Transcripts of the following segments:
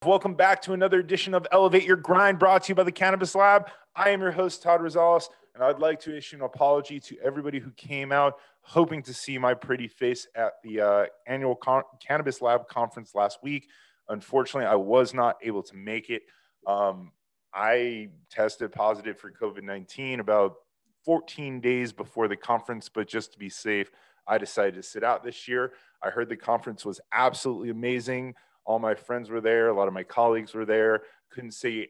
Welcome back to another edition of Elevate Your Grind, brought to you by the Cannabis Lab. I am your host, Todd Rosales, and I'd like to issue an apology to everybody who came out hoping to see my pretty face at the annual Cannabis Lab conference last week. Unfortunately, I was not able to make it. I tested positive for COVID-19 about 14 days before the conference, but just to be safe, I decided to sit out this year. I heard the conference was absolutely amazing. All my friends were there. A lot of my colleagues were there. Couldn't say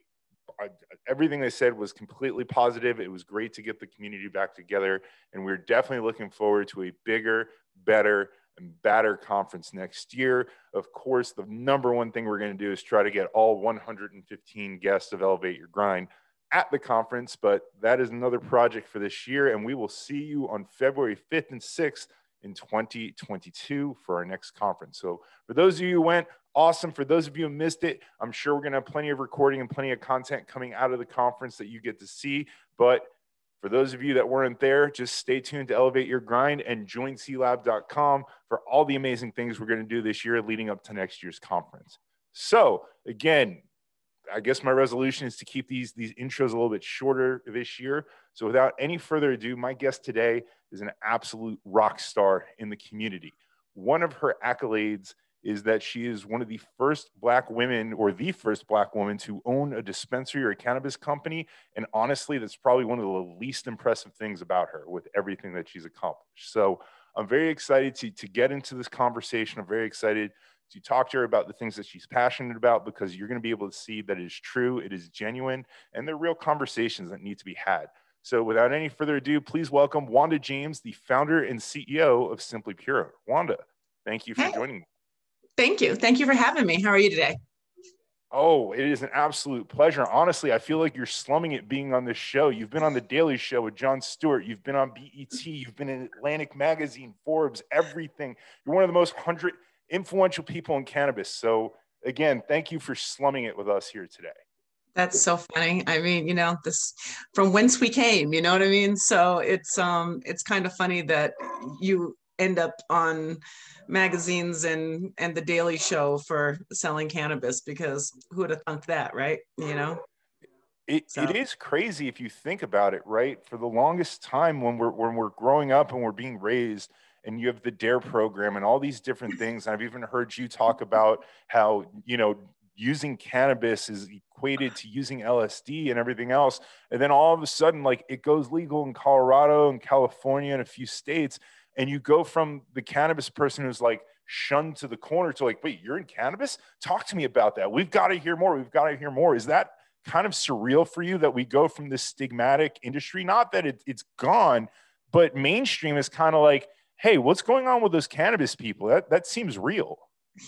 everything they said was completely positive. It was great to get the community back together. And we're definitely looking forward to a bigger, better, and badder conference next year. Of course, the number one thing we're going to do is try to get all 115 guests of Elevate Your Grind at the conference. But that is another project for this year. And we will see you on February 5th and 6th in 2022 for our next conference. So for those of you who went, awesome. For those of you who missed it, I'm sure we're going to have plenty of recording and plenty of content coming out of the conference that you get to see. But for those of you that weren't there, just stay tuned to Elevate Your Grind and join CLab.com for all the amazing things we're going to do this year leading up to next year's conference. So again, I guess my resolution is to keep these intros a little bit shorter this year. So without any further ado, my guest today is an absolute rock star in the community. One of her accolades is that she is one of the first Black women, or the first Black woman, to own a dispensary or a cannabis company. And honestly, that's probably one of the least impressive things about her with everything that she's accomplished. So I'm very excited to get into this conversation. I'm very excited to talk to her about the things that she's passionate about, because you're going to be able to see that it is true, it is genuine, and they're real conversations that need to be had. So without any further ado, please welcome Wanda James, the founder and CEO of Simply Pure. Wanda, thank you for joining me. Thank you. Thank you for having me. How are you today? Oh, it is an absolute pleasure. Honestly, I feel like you're slumming it being on this show. You've been on The Daily Show with Jon Stewart. You've been on BET. You've been in Atlantic Magazine, Forbes, everything. You're one of the most influential people in cannabis. So again, thank you for slumming it with us here today. That's so funny. I mean, this from whence we came, you know what I mean? So it's kind of funny that you end up on magazines and The Daily Show for selling cannabis, because who would have thunk that, right? It is crazy if you think about it, right? For the longest time when we're growing up and we're being raised, and you have the DARE program and all these different things. And I've even heard you talk about how, using cannabis is equated to using LSD and everything else. And then all of a sudden, like, it goes legal in Colorado and California and a few states. And you go from the cannabis person who's like shunned to the corner to like, wait, you're in cannabis? Talk to me about that. We've got to hear more. We've got to hear more. Is that kind of surreal for you that we go from this stigmatic industry? Not that it's gone, but mainstream is kind of like, hey, what's going on with those cannabis people? That seems real.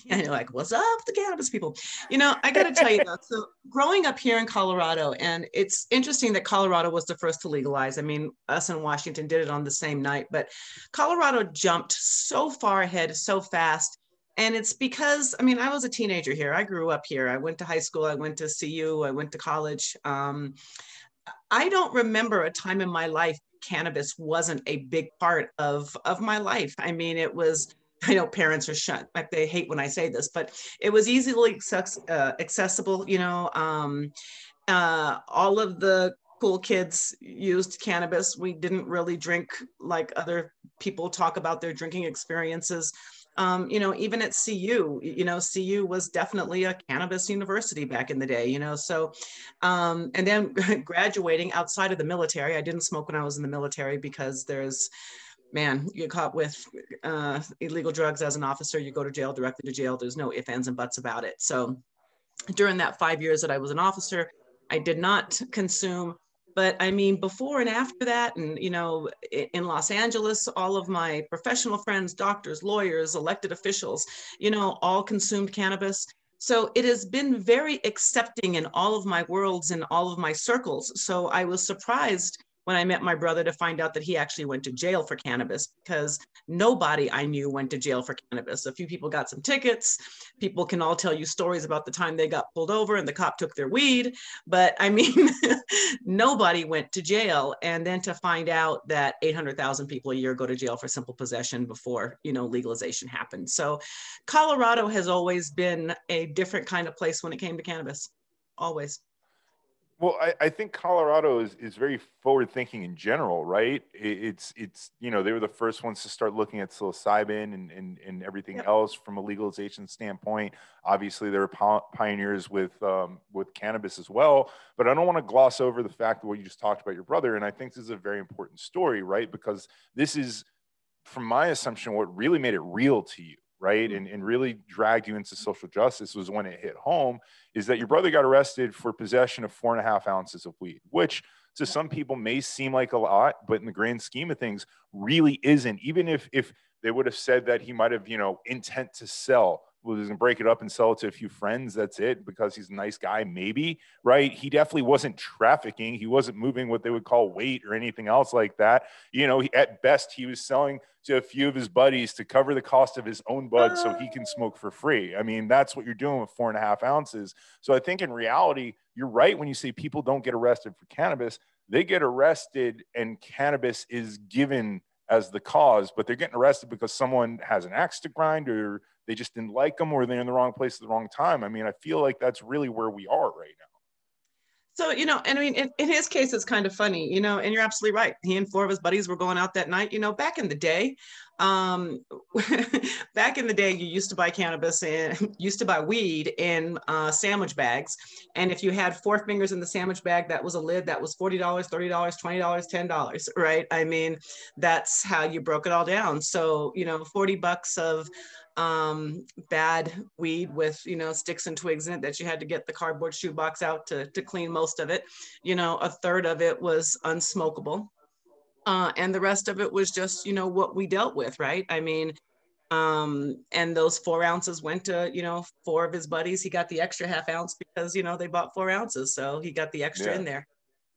And you're like, what's up with the cannabis people? I got to tell you, so growing up here in Colorado, and it's interesting that Colorado was the first to legalize. I mean, us in Washington did it on the same night, but Colorado jumped so far ahead, so fast. And it's because, I mean, I was a teenager here. I grew up here. I went to high school. I went to CU. I went to college. I don't remember a time in my life cannabis wasn't a big part of my life. I mean, it was, I know parents are shut, like they hate when I say this, but it was easily accessible. All of the cool kids used cannabis. We didn't really drink like other people talk about their drinking experiences. Even at CU, CU was definitely a cannabis university back in the day, so, and then graduating outside of the military, I didn't smoke when I was in the military, because you get caught with illegal drugs as an officer, you go to jail, directly to jail. There's no ifs, ands, and buts about it. So during that 5 years that I was an officer, I did not consume. But I mean, before and after that, and, in Los Angeles, all of my professional friends, doctors, lawyers, elected officials, all consumed cannabis. So it has been very accepting in all of my worlds and all of my circles. So I was surprised when I met my brother to find out that he actually went to jail for cannabis, because nobody I knew went to jail for cannabis. A few people got some tickets. People can all tell you stories about the time they got pulled over and the cop took their weed. But I mean, nobody went to jail. And then to find out that 800,000 people a year go to jail for simple possession before, legalization happened. So Colorado has always been a different kind of place when it came to cannabis. Always. Well, I think Colorado is very forward thinking in general, right? It's they were the first ones to start looking at psilocybin and everything Yep. else from a legalization standpoint. Obviously, they were pioneers with cannabis as well. But I don't want to gloss over the fact that what you just talked about your brother, and I think this is a very important story, right? Because this is, from my assumption, what really made it real to you, right? And really dragged you into social justice was when it hit home, is that your brother got arrested for possession of 4.5 ounces of weed, which to some people may seem like a lot, but in the grand scheme of things, really isn't. Even if they would have said that he might have, intent to sell, was going to break it up and sell it to a few friends, that's it, because he's a nice guy, maybe, right? He definitely wasn't trafficking. He wasn't moving what they would call weight or anything else like that. At best, he was selling to a few of his buddies to cover the cost of his own bud so he can smoke for free. I mean, that's what you're doing with 4.5 ounces. So I think in reality, you're right when you say people don't get arrested for cannabis. They get arrested and cannabis is given as the cause, but they're getting arrested because someone has an axe to grind, or they just didn't like them, or they're in the wrong place at the wrong time. I mean, I feel like that's really where we are right now. So, and I mean, in his case, it's kind of funny, and you're absolutely right. He and 4 of his buddies were going out that night. Back in the day, um, back in the day, you used to buy cannabis and used to buy weed in sandwich bags. And if you had 4 fingers in the sandwich bag, that was a lid that was $40, $30, $20, $10, right? I mean, that's how you broke it all down. So, $40 of bad weed with sticks and twigs in it that you had to get the cardboard shoebox out to clean most of it. A third of it was unsmokable, and the rest of it was just what we dealt with, right? I mean, and those 4 ounces went to 4 of his buddies. He got the extra half ounce because they bought 4 ounces, so he got the extra in there.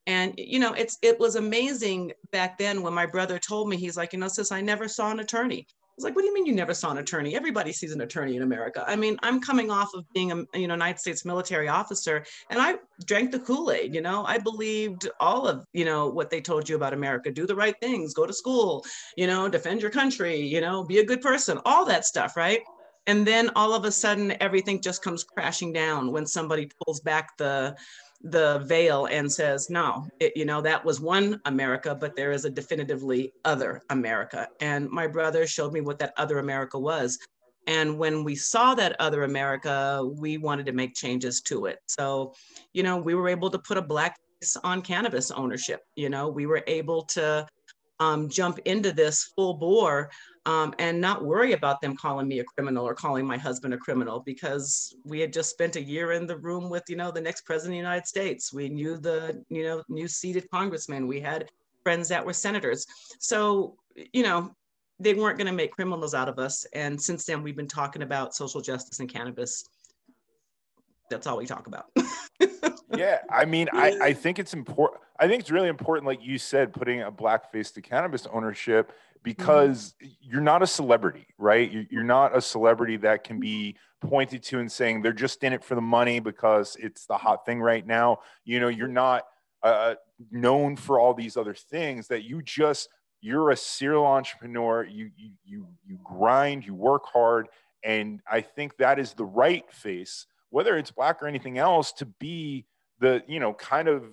And it was amazing back then when my brother told me, he's like, sis, I never saw an attorney. I was like, what do you mean you never saw an attorney? Everybody sees an attorney in America. I mean, I'm coming off of being a United States military officer, and I drank the Kool-Aid. I believed all of what they told you about America. Do the right things, go to school, defend your country, be a good person, all that stuff, right? And then all of a sudden, everything just comes crashing down when somebody pulls back the veil and says, no, that was one America, but there is a definitively other America. And my brother showed me what that other America was. And when we saw that other America, we wanted to make changes to it. So, we were able to put a black face on cannabis ownership. We were able to jump into this full bore and not worry about them calling me a criminal or calling my husband a criminal, because we had just spent a year in the room with, the next president of the United States. We knew the, new seated congressmen. We had friends that were senators. So, they weren't going to make criminals out of us. And since then, we've been talking about social justice and cannabis. That's all we talk about. Yeah, I mean, I think it's important. I think it's really important, like you said, putting a black face to cannabis ownership, because you're not a celebrity, right? You're not a celebrity that can be pointed to and saying they're just in it for the money because it's the hot thing right now. You're not known for all these other things. That you're a serial entrepreneur. You grind, you work hard, and I think that is the right face, whether it's black or anything else, to be the, kind of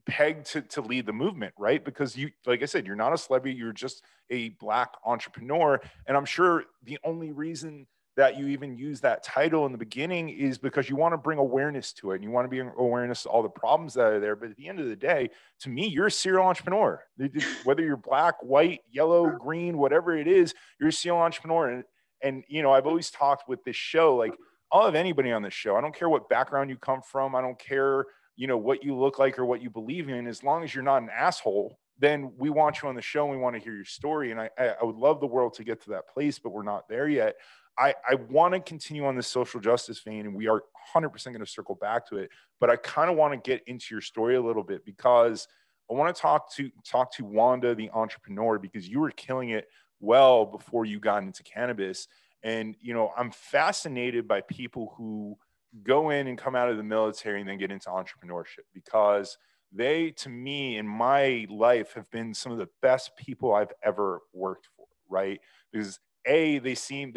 pegged to lead the movement, right? Because you, like I said, you're not a celebrity, you're just a black entrepreneur. And I'm sure the only reason that you even use that title in the beginning is because you want to bring awareness to it, and you want to be awareness to all the problems that are there. But at the end of the day, to me, you're a serial entrepreneur. Whether you're black, white, yellow, green, whatever it is, you're a serial entrepreneur. And I've always talked with this show, like, I'll have anybody on this show. I don't care what background you come from. I don't care, what you look like or what you believe in. As long as you're not an asshole, then we want you on the show and we want to hear your story. And I would love the world to get to that place, but we're not there yet. I want to continue on this social justice vein, and we are 100% going to circle back to it. But I kind of want to get into your story a little bit, because I want to talk to Wanda, the entrepreneur, because you were killing it well before you got into cannabis. And, you know, I'm fascinated by people who go in and come out of the military and then get into entrepreneurship, because they, to me, in my life, have been some of the best people I've ever worked for, right? Because they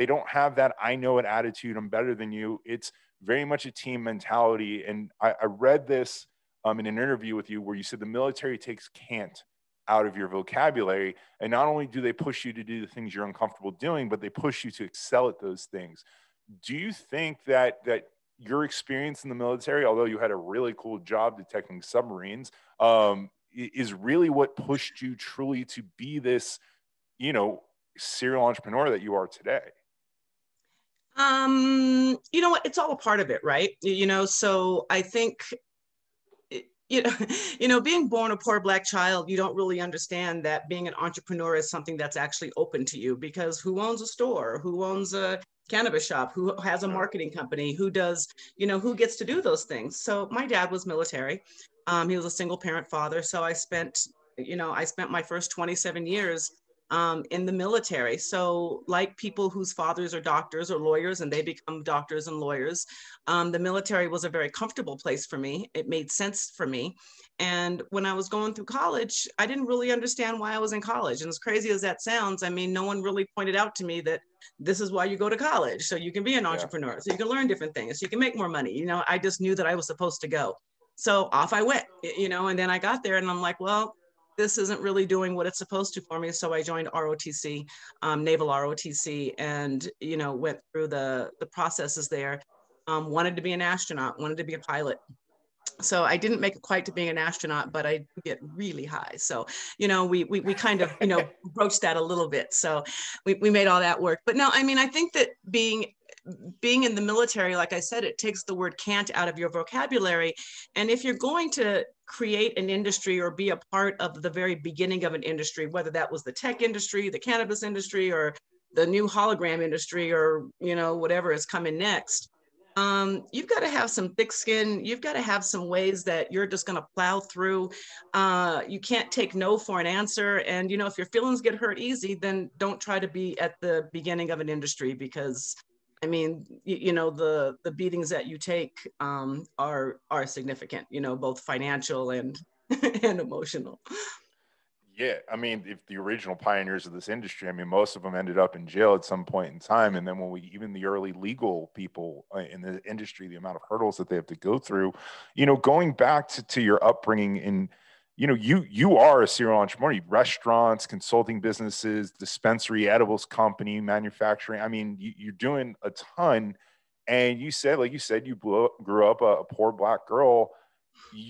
don't have that I know it attitude, I'm better than you. It's very much a team mentality. And I read this in an interview with you where you said the military takes can't out of your vocabulary. And not only do they push you to do the things you're uncomfortable doing, but they push you to excel at those things. Do you think that your experience in the military, although you had a really cool job detecting submarines, is really what pushed you truly to be this, you know, serial entrepreneur that you are today? You know what? It's all a part of it, right? You know, so I think, you know, being born a poor Black child, you don't really understand that being an entrepreneur is something that's actually open to you, because who owns a store? Who owns a cannabis shop? Who has a marketing company? Who does, who gets to do those things? So my dad was military. He was a single parent father. So I spent my first 27 years in the military. So like people whose fathers are doctors or lawyers and they become doctors and lawyers, the military was a very comfortable place for me. It made sense for me. And when I was going through college, I didn't really understand why I was in college. And as crazy as that sounds, I mean, no one really pointed out to me that this is why you go to college. So you can be an entrepreneur, so you can learn different things, so you can make more money. I just knew that I was supposed to go. So off I went, and then I got there and I'm like, well, this isn't really doing what it's supposed to for me. So I joined ROTC, Naval ROTC, and, went through the processes there. Wanted to be an astronaut, wanted to be a pilot. So I didn't make it quite to being an astronaut, but I get really high. So, we kind of, broached that a little bit. So we made all that work. But no, I mean, I think that being in the military, like I said, it takes the word can't out of your vocabulary. And if you're going to create an industry or be a part of the very beginning of an industry, whether that was the tech industry, the cannabis industry, or the new hologram industry, or, whatever is coming next, you've got to have some thick skin. You've got to have some ways that you're just going to plow through. You can't take no for an answer. And, if your feelings get hurt easy, then don't try to be at the beginning of an industry, because I mean, the beatings that you take are significant, both financial and and emotional. Yeah, I mean, if the original pioneers of this industry, I mean, most of them ended up in jail at some point in time. And then even the early legal people in the industry, the amount of hurdles that they have to go through, going back to your upbringing in, you are a serial entrepreneur. You restaurants, consulting businesses, dispensary, edibles company, manufacturing. I mean, you're doing a ton. And you said, like you said, you grew up a poor Black girl.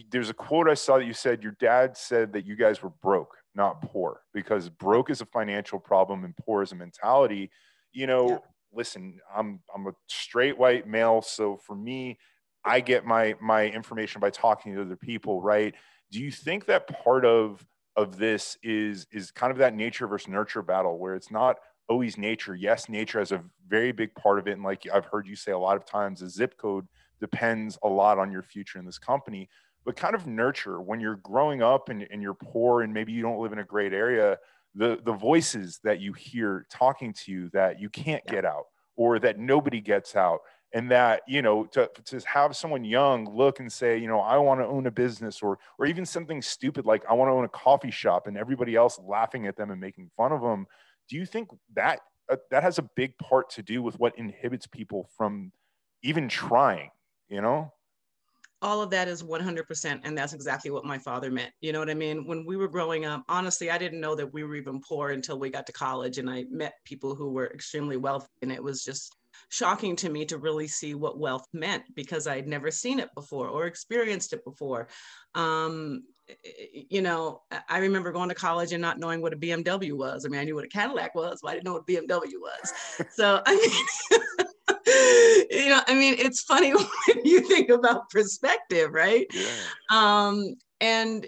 There's a quote I saw that you said your dad said that you guys were broke, not poor, because broke is a financial problem and poor is a mentality. Yeah. Listen, I'm a straight white male, so for me, I get my information by talking to other people, right? Do you think that part of this is kind of that nature versus nurture battle, where it's not always nature? Yes, nature has a very big part of it, and like I've heard you say a lot of times, the zip code depends a lot on your future in this company. But kind of nurture, when you're growing up and you're poor and maybe you don't live in a great area, the voices that you hear talking to you that you can't get out, or that nobody gets out. And that, to have someone young look and say, I want to own a business, or even something stupid like I want to own a coffee shop, and everybody else laughing at them and making fun of them. Do you think that that has a big part to do with what inhibits people from even trying, All of that is 100%. And that's exactly what my father meant. You know what I mean? When we were growing up, honestly, I didn't know that we were even poor until we got to college and I met people who were extremely wealthy. And it was just shocking to me to really see what wealth meant, because I'd never seen it before or experienced it before. I remember going to college and not knowing what a BMW was. I mean, I knew what a Cadillac was, but I didn't know what BMW was. So, I mean, it's funny when you think about perspective, right? Yeah. And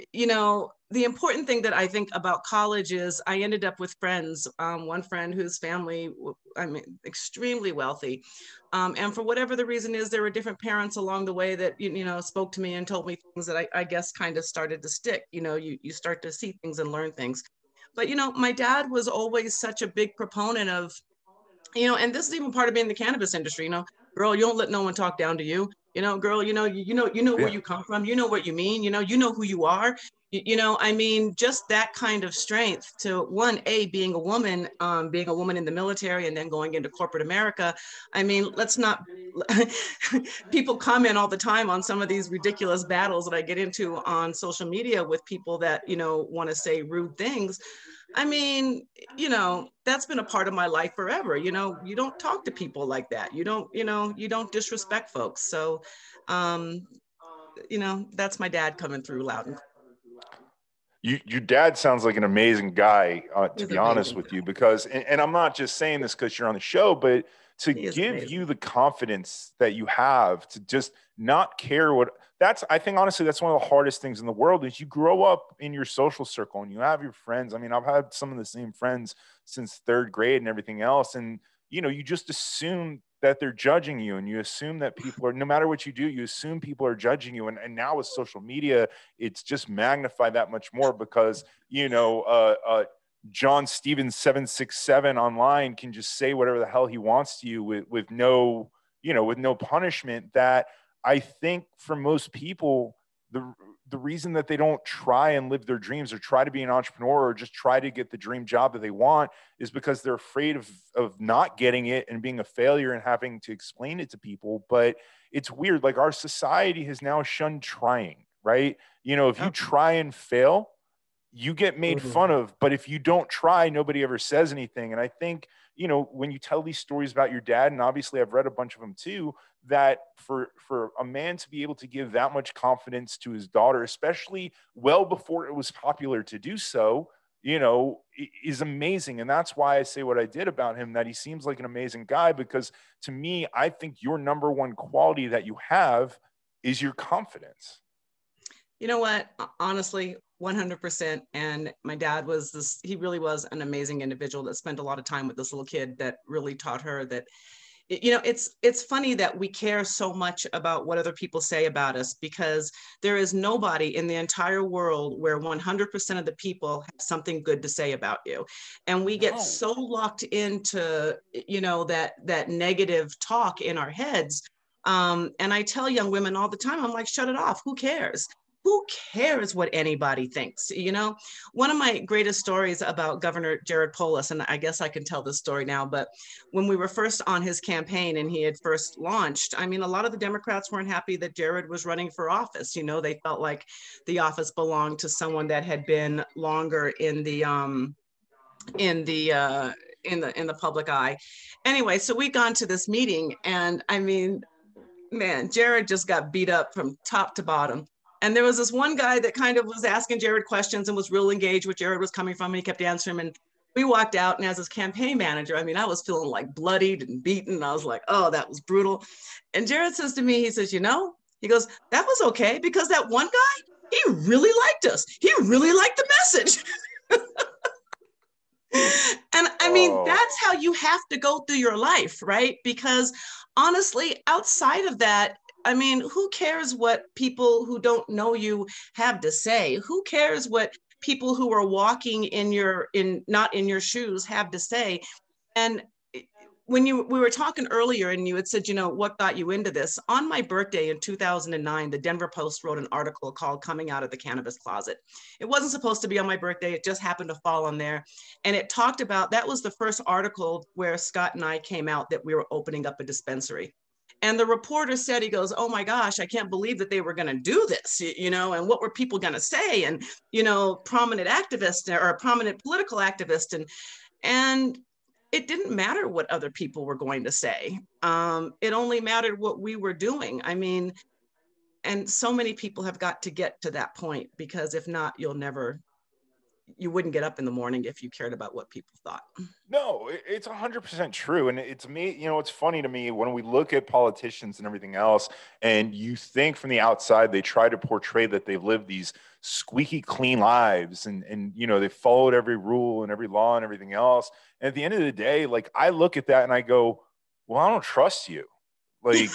the important thing that I think about college is I ended up with friends, one friend whose family, I mean, extremely wealthy. And for whatever the reason is, there were different parents along the way that, you know, spoke to me and told me things that I guess kind of started to stick. You know, you start to see things and learn things. But, you know, my dad was always such a big proponent of, you know, and this is even part of being in the cannabis industry, you know, girl, you don't let no one talk down to you. You know, girl, you know where Yeah. you come from, you know what you mean, you know who you are. You know, I mean, just that kind of strength to one, being a woman in the military and then going into corporate America. I mean, let's not, people comment all the time on some of these ridiculous battles that I get into on social media with people that, you know, want to say rude things. I mean, you know, that's been a part of my life forever. You know, you don't talk to people like that. You don't, you know, you don't disrespect folks. So, um, you know, that's my dad coming through loud and clear. Your dad sounds like an amazing guy, to He's be honest amazing. with you, because, and I'm not just saying this because you're on the show, but to He is give amazing. you the confidence that you have to just not care what that's, I think, honestly, that's one of the hardest things in the world is you grow up in your social circle and you have your friends. I mean, I've had some of the same friends since third grade and everything else. And, you know, you just assume that they're judging you and you assume that people are, no matter what you do, you assume people are judging you. And now with social media, it's just magnified that much more because, you know, John Stevens 767 online can just say whatever the hell he wants to you with no, you know, with no punishment. That I think for most people, the reason that they don't try and live their dreams or try to be an entrepreneur or just try to get the dream job that they want is because they're afraid of not getting it and being a failure and having to explain it to people. But it's weird. Like our society has now shunned trying, right? You know, if you Oh, try and fail, you get made ooh. fun of. But if you don't try, nobody ever says anything. And I think, you know, when you tell these stories about your dad, and obviously I've read a bunch of them too, that for a man to be able to give that much confidence to his daughter, especially well before it was popular to do so, you know, is amazing. And that's why I say what I did about him, that he seems like an amazing guy, because to me, I think your number one quality that you have is your confidence. You know what? Honestly, 100%. And my dad was this, he really was an amazing individual that spent a lot of time with this little kid that really taught her that, you know, it's funny that we care so much about what other people say about us because there is nobody in the entire world where 100% of the people have something good to say about you. And we get No. so locked into, you know, that negative talk in our heads. And I tell young women all the time, I'm like, shut it off. Who cares? Who cares what anybody thinks? You know, one of my greatest stories about Governor Jared Polis, and I guess I can tell this story now, but when we were first on his campaign and he had first launched, I mean, a lot of the Democrats weren't happy that Jared was running for office. You know, they felt like the office belonged to someone that had been longer in the in the public eye. Anyway, so we gone to this meeting, and I mean, man, Jared just got beat up from top to bottom. And there was this one guy that kind of was asking Jared questions and was real engaged where Jared was coming from, and he kept answering him. And we walked out, and as his campaign manager, I mean, I was feeling like bloodied and beaten. And I was like, oh, that was brutal. And Jared says to me, he says, you know, he goes, that was okay because that one guy, he really liked us. He really liked the message. And I mean, Oh, that's how you have to go through your life, right? Because honestly, outside of that, I mean, who cares what people who don't know you have to say? Who cares what people who are walking in your in not in your shoes have to say? And when we were talking earlier and you had said, you know, what got you into this? On my birthday in 2009, the Denver Post wrote an article called Coming Out of the Cannabis Closet. It wasn't supposed to be on my birthday. It just happened to fall on there. And it talked about, that was the first article where Scott and I came out that we were opening up a dispensary. And the reporter said, he goes, oh my gosh, I can't believe that they were going to do this, you know, and what were people going to say? And, you know, prominent activists or a prominent political activist. And it didn't matter what other people were going to say. It only mattered what we were doing. I mean, and so many people have got to get to that point because if not, you'll never you wouldn't get up in the morning if you cared about what people thought. No, it's 100% true. And it's me, it's funny to me when we look at politicians and everything else, and you think from the outside, they try to portray that they live these squeaky clean lives and they followed every rule and every law and everything else. And at the end of the day, like I look at that and I go, well, I don't trust you. Like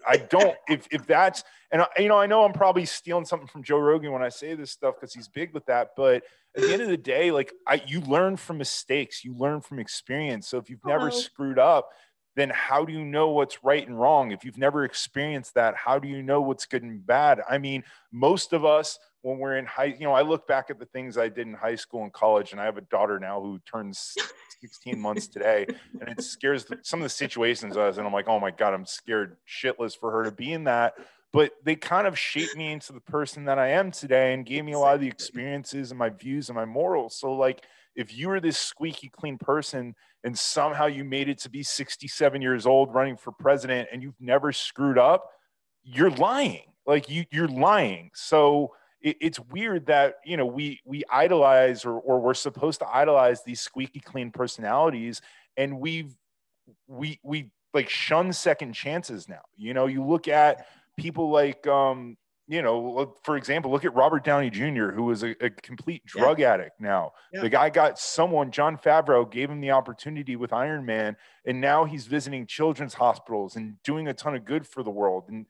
I don't, if that's, and I know I'm probably stealing something from Joe Rogan when I say this stuff because he's big with that, but at the end of the day, like you learn from mistakes, you learn from experience. So if you've never screwed up, then how do you know what's right and wrong? If you've never experienced that, how do you know what's good and bad? I mean, most of us, when we're in I look back at the things I did in high school and college, and I have a daughter now who turns 16 months today, and it scares some of the situations I was in. I'm like, oh my God, I'm scared shitless for her to be in that. But they kind of shaped me into the person that I am today and gave me a lot of the experiences and my views and my morals. So like, if you were this squeaky clean person and somehow you made it to be 67 years old running for president and you've never screwed up, you're lying. Like you're lying. So it's weird that, we idolize or we're supposed to idolize these squeaky clean personalities. And we like shun second chances now. You look at people like, for example, look at Robert Downey Jr., who was a complete drug addict now. Yeah. The guy got John Favreau gave him the opportunity with Iron Man, and now he's visiting children's hospitals and doing a ton of good for the world. And,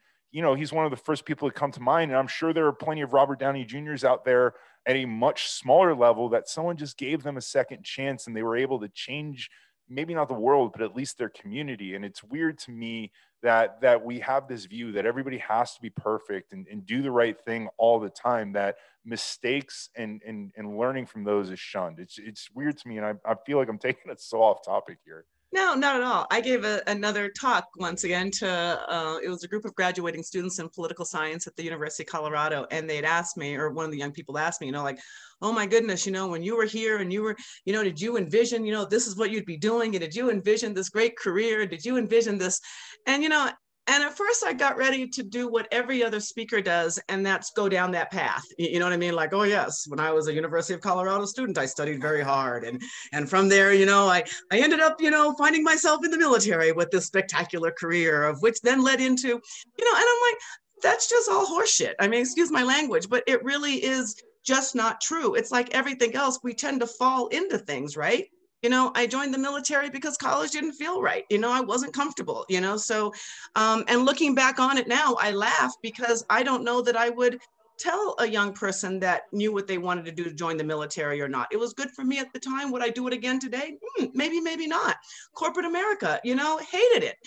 he's one of the first people to come to mind. And I'm sure there are plenty of Robert Downey Jr.'s out there at a much smaller level that someone just gave them a second chance and they were able to change, maybe not the world, but at least their community. And it's weird to me that we have this view that everybody has to be perfect and do the right thing all the time, that mistakes and learning from those is shunned. It's weird to me. And I feel like I'm taking it so off topic here. No, not at all. I gave another talk once again to, it was a group of graduating students in political science at the University of Colorado. And they'd asked me, or one of the young people asked me, like, oh my goodness, when you were here and you were, did you envision, this is what you'd be doing? And did you envision this great career? Did you envision this? And, and at first I got ready to do what every other speaker does, and that's go down that path. You know what I mean? Like, oh yes, when I was a University of Colorado student, I studied very hard. And from there, I ended up, finding myself in the military with this spectacular career, of which then led into, and I'm like, that's just all horseshit. I mean, excuse my language, but it really is just not true. It's like everything else, we tend to fall into things, right? I joined the military because college didn't feel right. I wasn't comfortable, so, and looking back on it now, I laugh because I don't know that I would tell a young person that knew what they wanted to do to join the military or not. It was good for me at the time. Would I do it again today? Maybe, maybe not. Corporate America, hated it,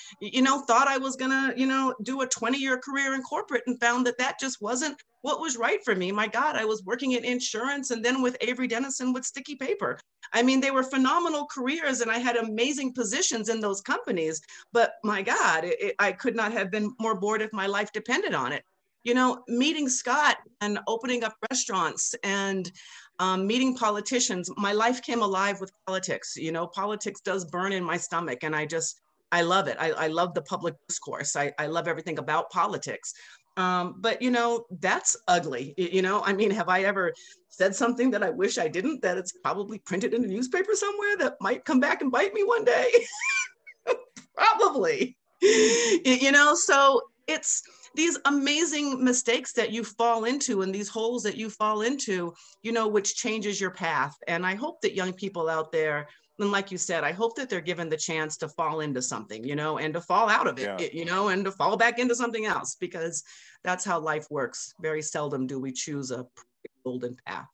thought I was gonna, do a 20-year career in corporate and found that just wasn't what was right for me. My God, I was working in insurance and then with Avery Dennison with sticky paper. I mean, they were phenomenal careers and I had amazing positions in those companies, but my God, I could not have been more bored if my life depended on it. Meeting Scott and opening up restaurants and meeting politicians, my life came alive with politics. Politics does burn in my stomach and I love it. I love the public discourse. I love everything about politics. But that's ugly. I mean, have I ever said something that I wish I didn't, that it's probably printed in a newspaper somewhere that might come back and bite me one day? Probably. So it's these amazing mistakes that you fall into and these holes that you fall into, which changes your path. And I hope that young people out there, and like you said, I hope that they're given the chance to fall into something, and to fall out of it, and to fall back into something else, because that's how life works. Very seldom do we choose a golden path.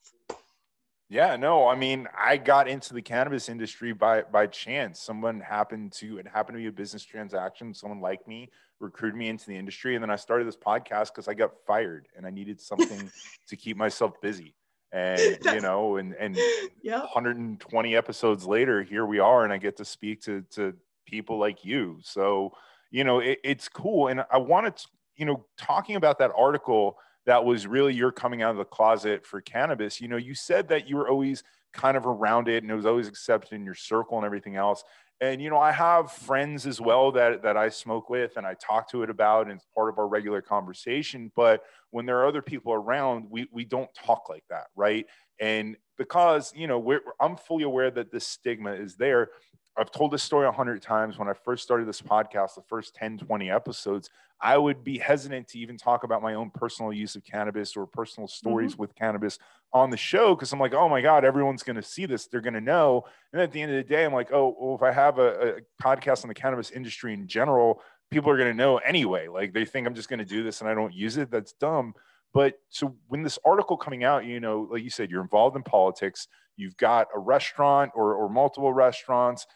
Yeah, no, I mean, I got into the cannabis industry by chance. It happened to be a business transaction. Someone like me recruited me into the industry. And then I started this podcast because I got fired and I needed something to keep myself busy. And, and 120 episodes later, here we are, and I get to speak to people like you. So, it's cool. And I wanted to, talking about that article, that was really your coming out of the closet for cannabis. You said that you were always kind of around it and it was always accepted in your circle and everything else. And, I have friends as well that I smoke with and I talk to it about, and it's part of our regular conversation. But when there are other people around, we don't talk like that, right? And because, you know, I'm fully aware that this stigma is there. I've told this story 100 times. When I first started this podcast, the first 10, 20 episodes, I would be hesitant to even talk about my own personal use of cannabis or personal stories with cannabis on the show. Cause I'm like, oh my God, everyone's going to see this. They're going to know. And at the end of the day, I'm like, oh, well, if I have a podcast on the cannabis industry in general, people are going to know anyway. Like they think I'm just going to do this and I don't use it. That's dumb. But so when this article coming out, you know, like you said, you're involved in politics, you've got a restaurant or multiple restaurants.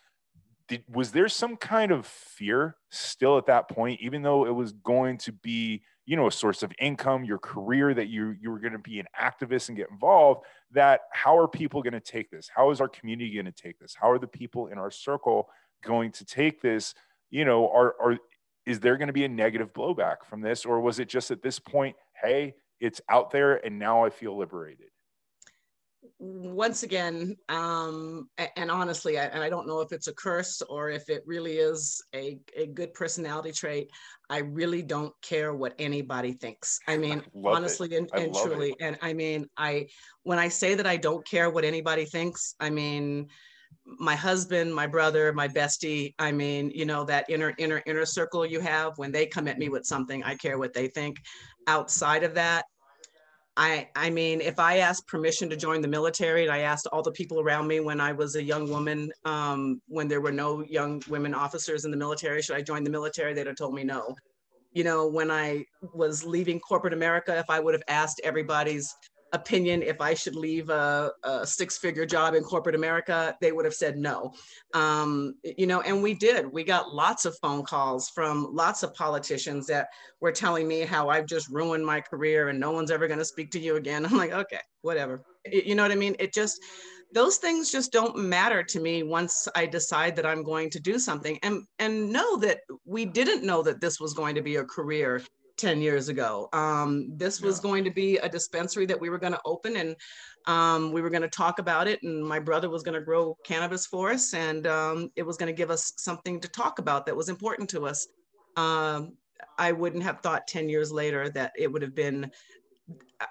Was there some kind of fear still at that point, even though it was going to be, you know, a source of income, your career, that you were going to be an activist and get involved, that how are people going to take this? How is our community going to take this? How are the people in our circle going to take this? You know, is there going to be a negative blowback from this? Or was it just at this point, hey, it's out there and now I feel liberated? Once again, and honestly, I don't know if it's a curse or if it really is a good personality trait. I really don't care what anybody thinks. I mean, honestly and truly. And I mean, when I say that I don't care what anybody thinks, I mean, my husband, my brother, my bestie, I mean, you know, that inner circle you have, when they come at me with something, I care what they think. Outside of that, I mean, if I asked permission to join the military, and I asked all the people around me when I was a young woman, when there were no young women officers in the military, should I join the military? They'd have told me no. You know, when I was leaving corporate America, if I would have asked everybody's opinion if I should leave a six-figure job in corporate America, they would have said no. You know, and we did. We got lots of phone calls from lots of politicians that were telling me how I've just ruined my career and no one's ever going to speak to you again. I'm like, okay, whatever. You know what I mean? It just, those things just don't matter to me once I decide that I'm going to do something. And know that we didn't know that this was going to be a career 10 years ago. This was going to be a dispensary that we were going to open, and we were going to talk about it, and my brother was going to grow cannabis for us, and it was going to give us something to talk about that was important to us. I wouldn't have thought 10 years later that it would have been,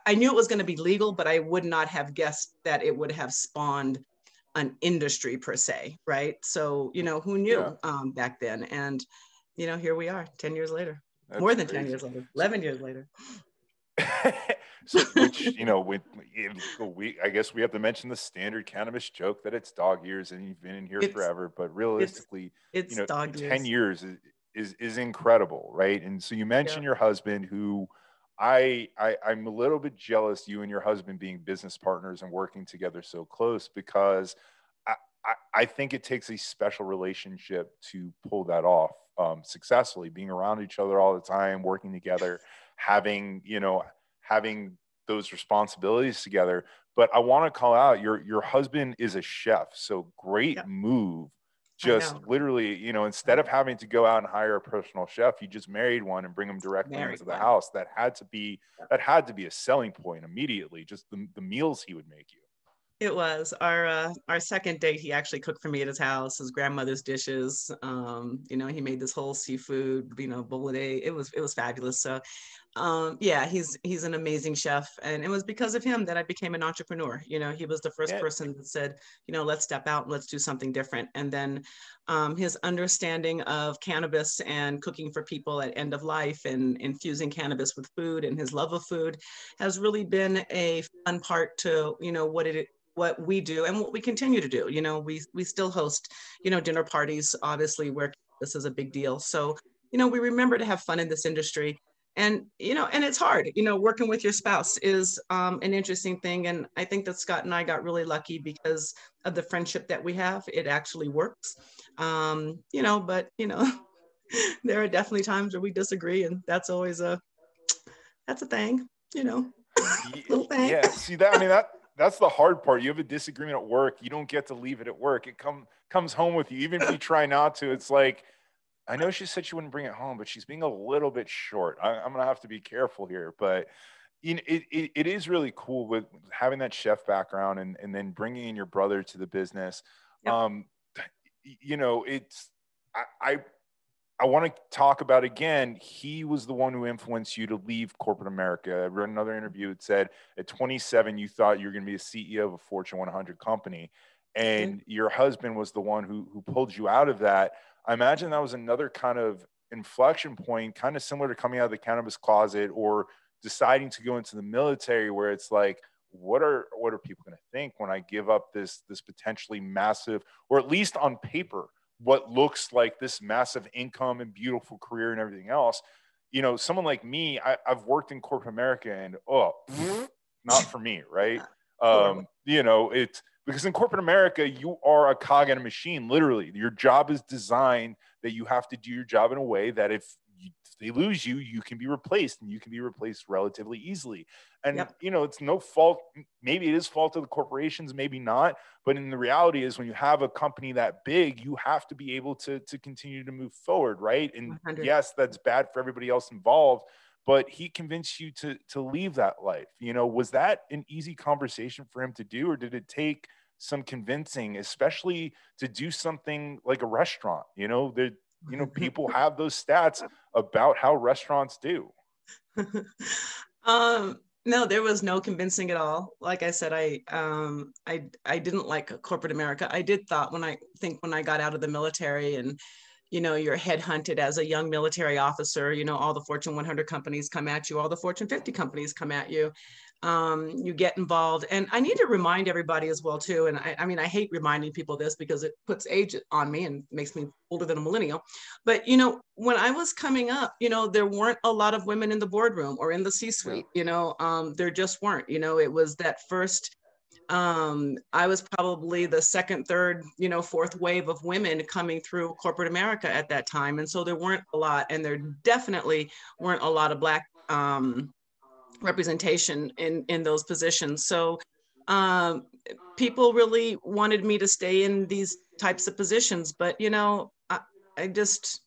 I knew it was going to be legal, but I would not have guessed that it would have spawned an industry per se, right? So, you know, who knew back then? And, you know, here we are 10 years later. That's more than crazy. 10 years later, 11 years later. So, which, you know, I guess we have to mention the standard cannabis joke that it's dog years and you've been in here forever, but realistically, it's you know, dog 10 years is incredible, right? And so you mentioned your husband, who I'm a little bit jealous, you and your husband being business partners and working together so close, because I think it takes a special relationship to pull that off successfully, being around each other all the time, working together, having those responsibilities together. But I want to call out your husband is a chef. So great move. Just literally, you know, instead of having to go out and hire a personal chef, you just married one and bring them directly into the house. That had to be a selling point immediately. Just the meals he would make you. It was our second date. He actually cooked for me at his house, his grandmother's dishes. You know, he made this whole seafood, you know, bolognese. It was fabulous. So, yeah, he's an amazing chef, and it was because of him that I became an entrepreneur. You know, he was the first person that said, you know, let's step out and let's do something different. And then his understanding of cannabis and cooking for people at end of life and infusing cannabis with food, and his love of food has really been a fun part to, you know, what we do and what we continue to do. You know, we still host, you know, dinner parties, obviously, where this is a big deal. So, you know, we remember to have fun in this industry. And, you know, and it's hard, you know, working with your spouse is an interesting thing. And I think that Scott and I got really lucky because of the friendship that we have. It actually works, you know, but, you know, there are definitely times where we disagree, and that's always that's a thing, you know, little thing. Yeah. See that, I mean, that's the hard part. You have a disagreement at work. You don't get to leave it at work. It comes home with you. Even if you try not to, it's like, I know she said she wouldn't bring it home, but she's being a little bit short. I'm going to have to be careful here. But you know, it is really cool with having that chef background and then bringing in your brother to the business. You know, I want to talk about again, he was the one who influenced you to leave corporate America. I read another interview. It said at 27, you thought you were going to be a CEO of a Fortune 100 company. And your husband was the one who pulled you out of that. I imagine that was another kind of inflection point, kind of similar to coming out of the cannabis closet or deciding to go into the military, where it's like, what are people going to think when I give up this potentially massive, or at least on paper, what looks like this massive income and beautiful career and everything else? You know, someone like me, I've worked in corporate America and not for me, right? You know, it's because in corporate America, you are a cog in a machine. Literally, your job is designed that you have to do your job in a way that if they lose you, you can be replaced, and you can be replaced relatively easily. And, you know, it's no fault. Maybe it is fault of the corporations, maybe not. But in the reality is when you have a company that big, you have to be able to continue to move forward. Right. And 100. yes, that's bad for everybody else involved, but he convinced you to leave that life. You know, was that an easy conversation for him to do, or did it take some convincing, especially to do something like a restaurant? You know, people have those stats about how restaurants do. No, there was no convincing at all. Like I said, I didn't like corporate America. I did when I got out of the military, and you know, you're headhunted as a young military officer, you know, all the Fortune 100 companies come at you, all the Fortune 50 companies come at you. You get involved. And I need to remind everybody as well, too. And I mean, I hate reminding people this because it puts age on me and makes me older than a millennial. But, you know, when I was coming up, you know, there weren't a lot of women in the boardroom or in the C-suite, you know, there just weren't, you know, it was that first I was probably the second, third, you know, fourth wave of women coming through corporate America at that time. And so there weren't a lot, and there definitely weren't a lot of Black representation in those positions. So people really wanted me to stay in these types of positions, but, you know, I just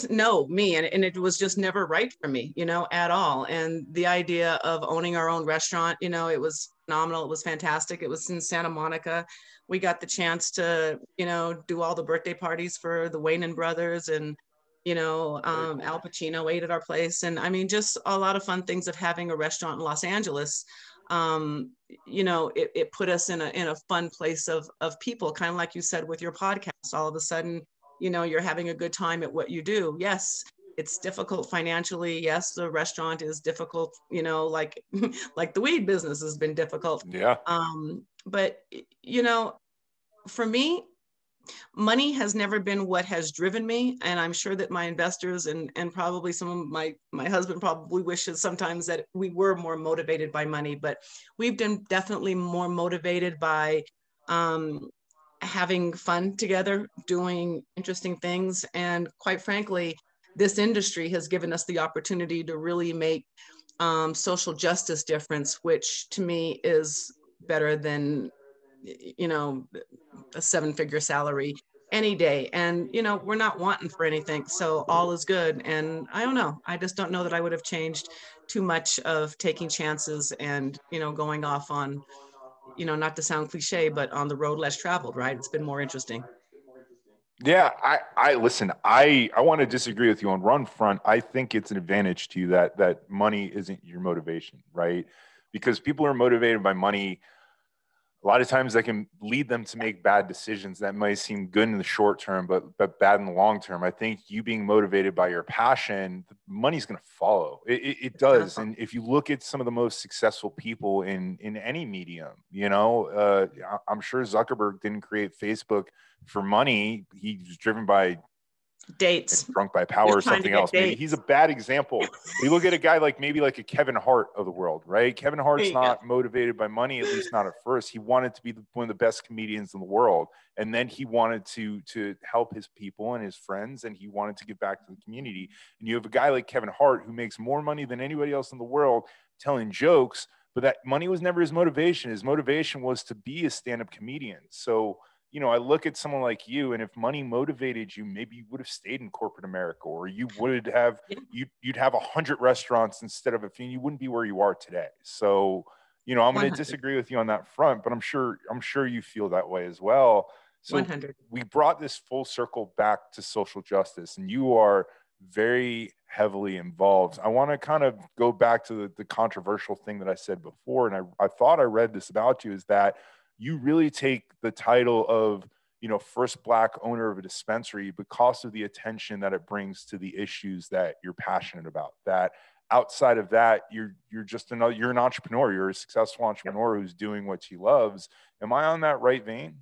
know me, and it was just never right for me, you know, at all. And the idea of owning our own restaurant, you know, it was phenomenal. It was fantastic. It was in Santa Monica. We got the chance to, you know, do all the birthday parties for the Wayne brothers, and, you know, Al Pacino ate at our place. And I mean, just a lot of fun things of having a restaurant in Los Angeles. You know, it put us in a fun place of people, kind of like you said with your podcast. All of a sudden, you know, you're having a good time at what you do. Yes, it's difficult financially. Yes, the restaurant is difficult, you know, like like the weed business has been difficult. Yeah. But you know, for me, money has never been what has driven me. And I'm sure that my investors and probably some of my husband probably wishes sometimes that we were more motivated by money, but we've been definitely more motivated by having fun together, doing interesting things. And quite frankly, this industry has given us the opportunity to really make social justice difference, which to me is better than, you know, a 7-figure salary any day. And, you know, we're not wanting for anything. So all is good. And I don't know. I just don't know that I would have changed too much of taking chances and, you know, going off on, you know, not to sound cliche, but on the road less traveled, right? It's been more interesting. Yeah, I listen, I want to disagree with you on one front. I think it's an advantage to you that money isn't your motivation, right? Because people are motivated by money. A lot of times that can lead them to make bad decisions that might seem good in the short term, but bad in the long term. I think you being motivated by your passion, money's going to follow. It does. And if you look at some of the most successful people in any medium, you know, I'm sure Zuckerberg didn't create Facebook for money. He was driven by dates, drunk by power or something else. Maybe he's a bad example. We look at a guy like maybe like a Kevin Hart of the world, right? Kevin Hart's not motivated by money, at least not at first. He wanted to be one of the best comedians in the world. And then he wanted to help his people and his friends, and he wanted to give back to the community. And you have a guy like Kevin Hart who makes more money than anybody else in the world telling jokes, but that money was never his motivation. His motivation was to be a stand-up comedian. So, you know, I look at someone like you, and if money motivated you, maybe you would have stayed in corporate America, or you would have, you'd have 100 restaurants instead of a few. You wouldn't be where you are today. So, you know, I'm going to disagree with you on that front, but I'm sure you feel that way as well. So 100. we brought this full circle back to social justice, and you are very heavily involved. I want to kind of go back to the controversial thing that I said before, and I thought I read this about you, is that you really take the title of, first Black owner of a dispensary because of the attention that it brings to the issues that you're passionate about. That outside of that, you're an entrepreneur. You're a successful entrepreneur who's doing what he loves. Am I on that right vein?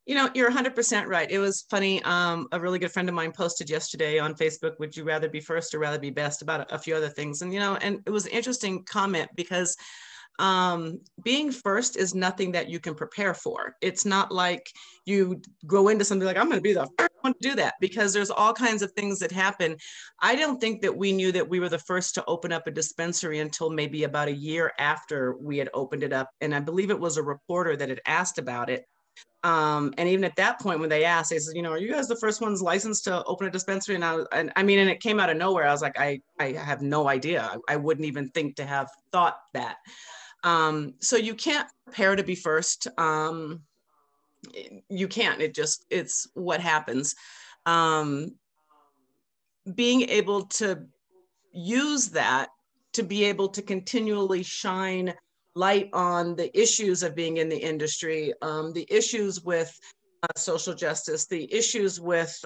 You're 100% right. It was funny. A really good friend of mine posted yesterday on Facebook, would you rather be first or rather be best, about a few other things. And, and it was an interesting comment because being first is nothing that you can prepare for. It's not like you go into something like, I'm going to be the first one to do that, because there's all kinds of things that happen. I don't think that we knew that we were the first to open up a dispensary until maybe about a year after we had opened it up. And I believe it was a reporter that had asked about it. And even at that point, when they asked, they said, are you guys the first ones licensed to open a dispensary? And and it came out of nowhere. I was like, I have no idea. I wouldn't even think to have thought that. So you can't prepare to be first. You can't. It's what happens. Being able to use that to be able to continually shine light on the issues of being in the industry, the issues with social justice, the issues with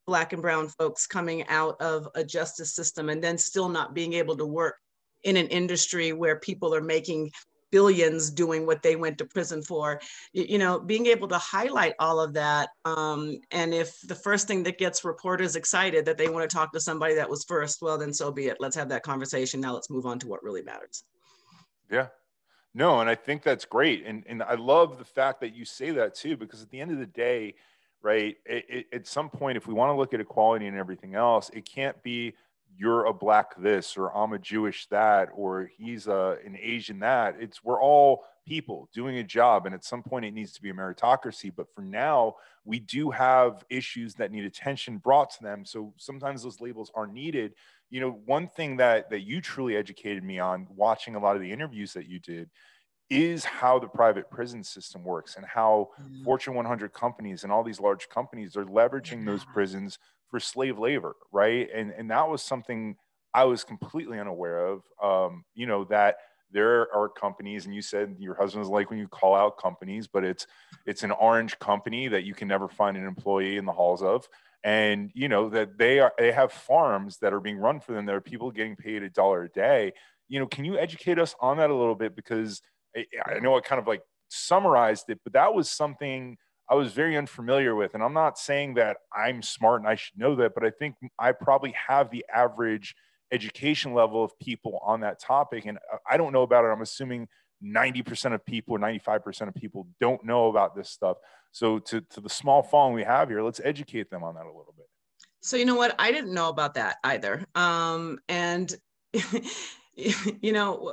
Black and brown folks coming out of a justice system and then still not being able to work in an industry where people are making billions doing what they went to prison for. Being able to highlight all of that. And if the first thing that gets reporters excited that they want to talk to somebody that was first, well, then so be it. Let's have that conversation. Now let's move on to what really matters. Yeah. No, and I think that's great. And I love the fact that you say that too, because at the end of the day, right, at some point, if we want to look at equality and everything else, it can't be you're a Black this, or I'm a Jewish that, or he's an Asian that. We're all people doing a job. And at some point it needs to be a meritocracy. But for now, we do have issues that need attention brought to them. So sometimes those labels are needed. One thing that you truly educated me on watching a lot of the interviews that you did is how the private prison system works, and how Fortune 100 companies and all these large companies are leveraging those prisons for slave labor, right? And that was something I was completely unaware of, that there are companies, and you said your husband's like when you call out companies, but it's an orange company that you can never find an employee in the halls of. And that they have farms that are being run for them. There are people getting paid $1 a day. Can you educate us on that a little bit? Because I know I kind of like summarized it, but that was something I was very unfamiliar with. And I'm not saying that I'm smart and I should know that, but I think I probably have the average education level of people on that topic. And I don't know about it. I'm assuming 90% of people or 95% of people don't know about this stuff. So to the small following we have here, let's educate them on that a little bit. So you know what? I didn't know about that either. And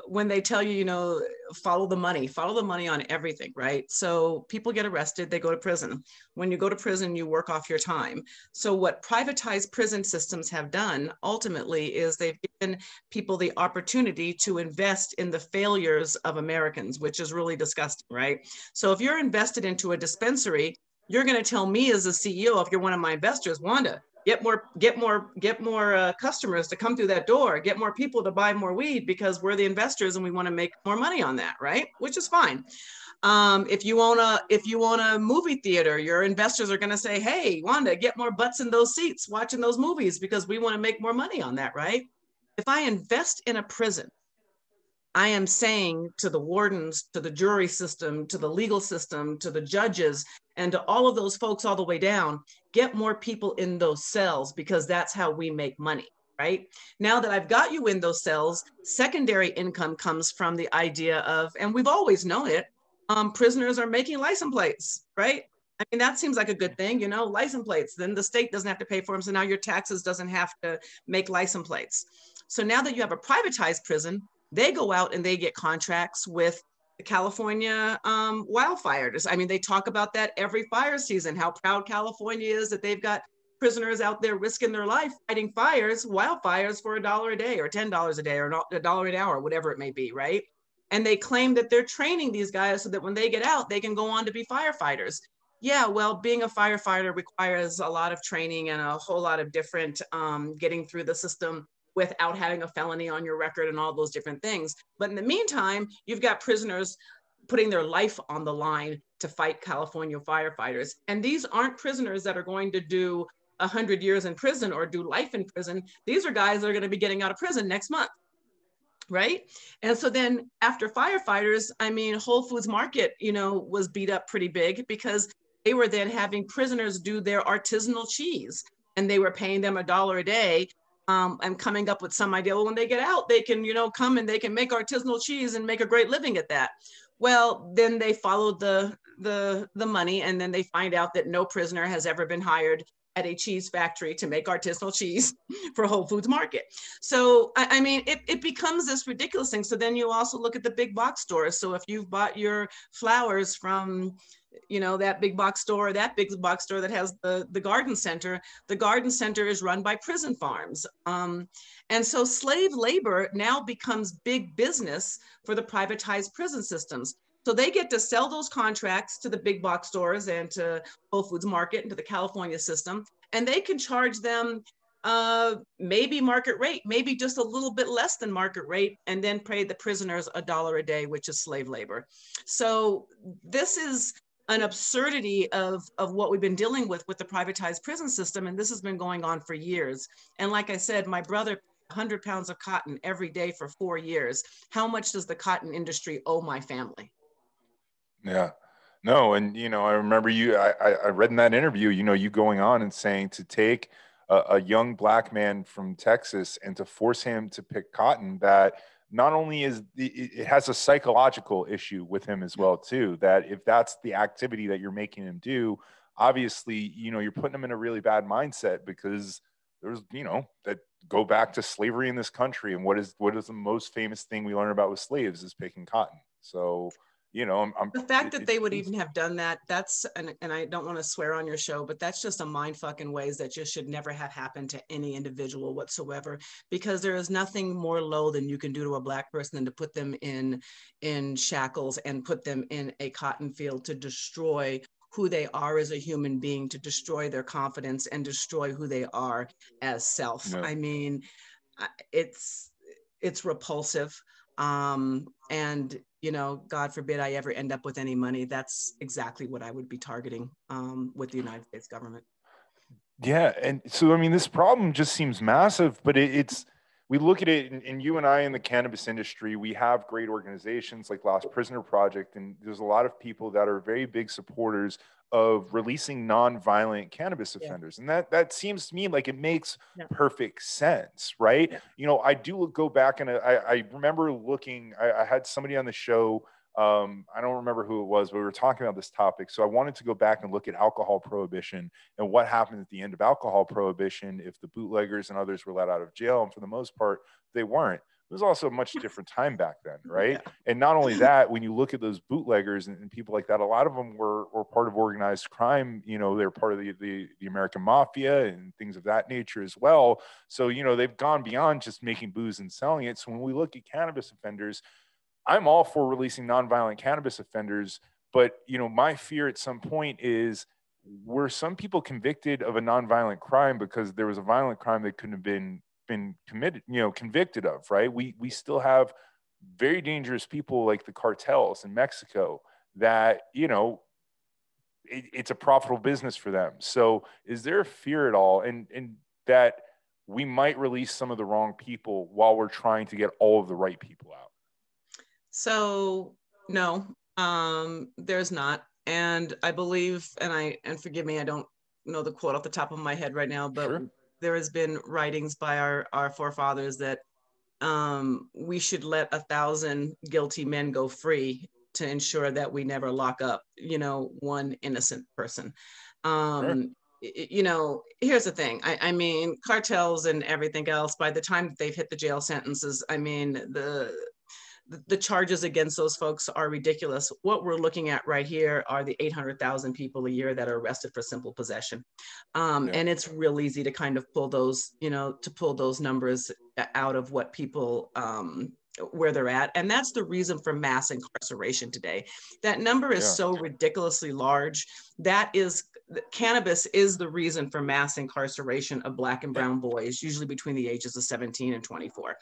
when they tell you, follow the money on everything, right? So people get arrested, they go to prison. When you go to prison, you work off your time. So what privatized prison systems have done ultimately is they've given people the opportunity to invest in the failures of Americans, which is really disgusting, right? So if you're invested into a dispensary, you're going to tell me as a CEO, if you're one of my investors, Wanda, get more customers to come through that door, get more people to buy more weed, because we're the investors and we want to make more money on that, right? Which is fine. If you own a movie theater, your investors are going to say, hey, Wanda, get more butts in those seats watching those movies because we want to make more money on that, right? If I invest in a prison, I am saying to the wardens, to the jury system, to the legal system, to the judges, and to all of those folks all the way down, get more people in those cells, because that's how we make money, right? Now that I've got you in those cells, secondary income comes from the idea of, and we've always known it, prisoners are making license plates, right? I mean, that seems like a good thing, license plates. Then the state doesn't have to pay for them. So now your taxes doesn't have to make license plates. So now that you have a privatized prison, they go out and they get contracts with the California wildfires. I mean, they talk about that every fire season, how proud California is that they've got prisoners out there risking their life fighting wildfires for $1 a day or $10 a day or $1 an hour, whatever it may be, right? And they claim that they're training these guys so that when they get out, they can go on to be firefighters. Yeah, well, being a firefighter requires a lot of training and a whole lot of different getting through the system without having a felony on your record and all those different things. But in the meantime, you've got prisoners putting their life on the line to fight California firefighters. And these aren't prisoners that are going to do 100 years in prison or do life in prison. These are guys that are going to be getting out of prison next month. Right. And so then after firefighters, I mean, Whole Foods Market, was beat up pretty big because they were then having prisoners do their artisanal cheese and they were paying them $1 a day. And coming up with some idea, well, when they get out, they can, come and they can make artisanal cheese and make a great living at that. Well, then they followed the money, and then they find out that no prisoner has ever been hired at a cheese factory to make artisanal cheese for Whole Foods Market. So, I mean, it becomes this ridiculous thing. So then you also look at the big box stores. So if you've bought your flowers from, that big box store, that big box store that has the garden center is run by prison farms. And so slave labor now becomes big business for the privatized prison systems. So they get to sell those contracts to the big box stores and to Whole Foods Market and to the California system, and they can charge them maybe market rate, maybe just a little bit less than market rate, and then pay the prisoners $1 a day, which is slave labor. So this is an absurdity of what we've been dealing with the privatized prison system, and this has been going on for years. And like I said, my brother 100 pounds of cotton every day for 4 years. How much does the cotton industry owe my family? Yeah. No, and I remember I read in that interview, you going on and saying to take a young black man from Texas and to force him to pick cotton, that not only it has a psychological issue with him as well too, that if that's the activity that you're making him do, obviously, you're putting him in a really bad mindset, because there's, that go back to slavery in this country. And what is the most famous thing we learn about with slaves is picking cotton. So, the fact that they would even have done that, that's, and I don't want to swear on your show, but that's just a mind fucking ways that just should never have happened to any individual whatsoever, because there is nothing more low than you can do to a black person than to put them in shackles and put them in a cotton field to destroy who they are as a human being, to destroy their confidence and destroy who they are as self. Yeah. I mean, it's repulsive. And God forbid I ever end up with any money. That's exactly what I would be targeting with the United States government. Yeah. And so, I mean, this problem just seems massive, but we look at it, and you and I in the cannabis industry, we have great organizations like Lost Prisoner Project, and there's a lot of people that are very big supporters of releasing non-violent cannabis offenders. And that seems to me like it makes perfect sense, right? Yeah. I do go back, and I remember looking, I had somebody on the show, I don't remember who it was, but we were talking about this topic. So I wanted to go back and look at alcohol prohibition and what happened at the end of alcohol prohibition if the bootleggers and others were let out of jail. And for the most part, they weren't. It was also a much different time back then, right? Yeah. And not only that, when you look at those bootleggers and people like that, a lot of them were part of organized crime. They're part of the American mafia and things of that nature as well. So, they've gone beyond just making booze and selling it. So when we look at cannabis offenders, I'm all for releasing nonviolent cannabis offenders, but my fear at some point is, were some people convicted of a nonviolent crime because there was a violent crime that couldn't have been committed, convicted of, right? We still have very dangerous people like the cartels in Mexico that, it's a profitable business for them. So is there a fear at all and that we might release some of the wrong people while we're trying to get all of the right people out? So no, there's not. And I believe, and forgive me, I don't know the quote off the top of my head right now, but sure, there has been writings by our forefathers that we should let 1,000 guilty men go free to ensure that we never lock up, one innocent person. Sure. Here's the thing. I mean, cartels and everything else, by the time they've hit the jail sentences, I mean, the charges against those folks are ridiculous. What we're looking at right here are the 800,000 people a year that are arrested for simple possession. And it's real easy to kind of pull those, to pull those numbers out of what people where they're at. And that's the reason for mass incarceration today. That number is so ridiculously large. That is, cannabis is the reason for mass incarceration of Black and brown boys, usually between the ages of 17 and 24.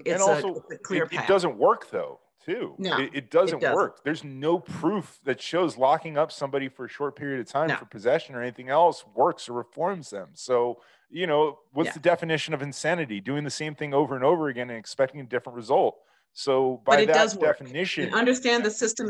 It's also, a clear path. It doesn't work though, too. No, it doesn't work. There's no proof that shows locking up somebody for a short period of time for possession or anything else works or reforms them. So, you know, what's the definition of insanity? Doing the same thing over and over again and expecting a different result. So by that definition, and understand the system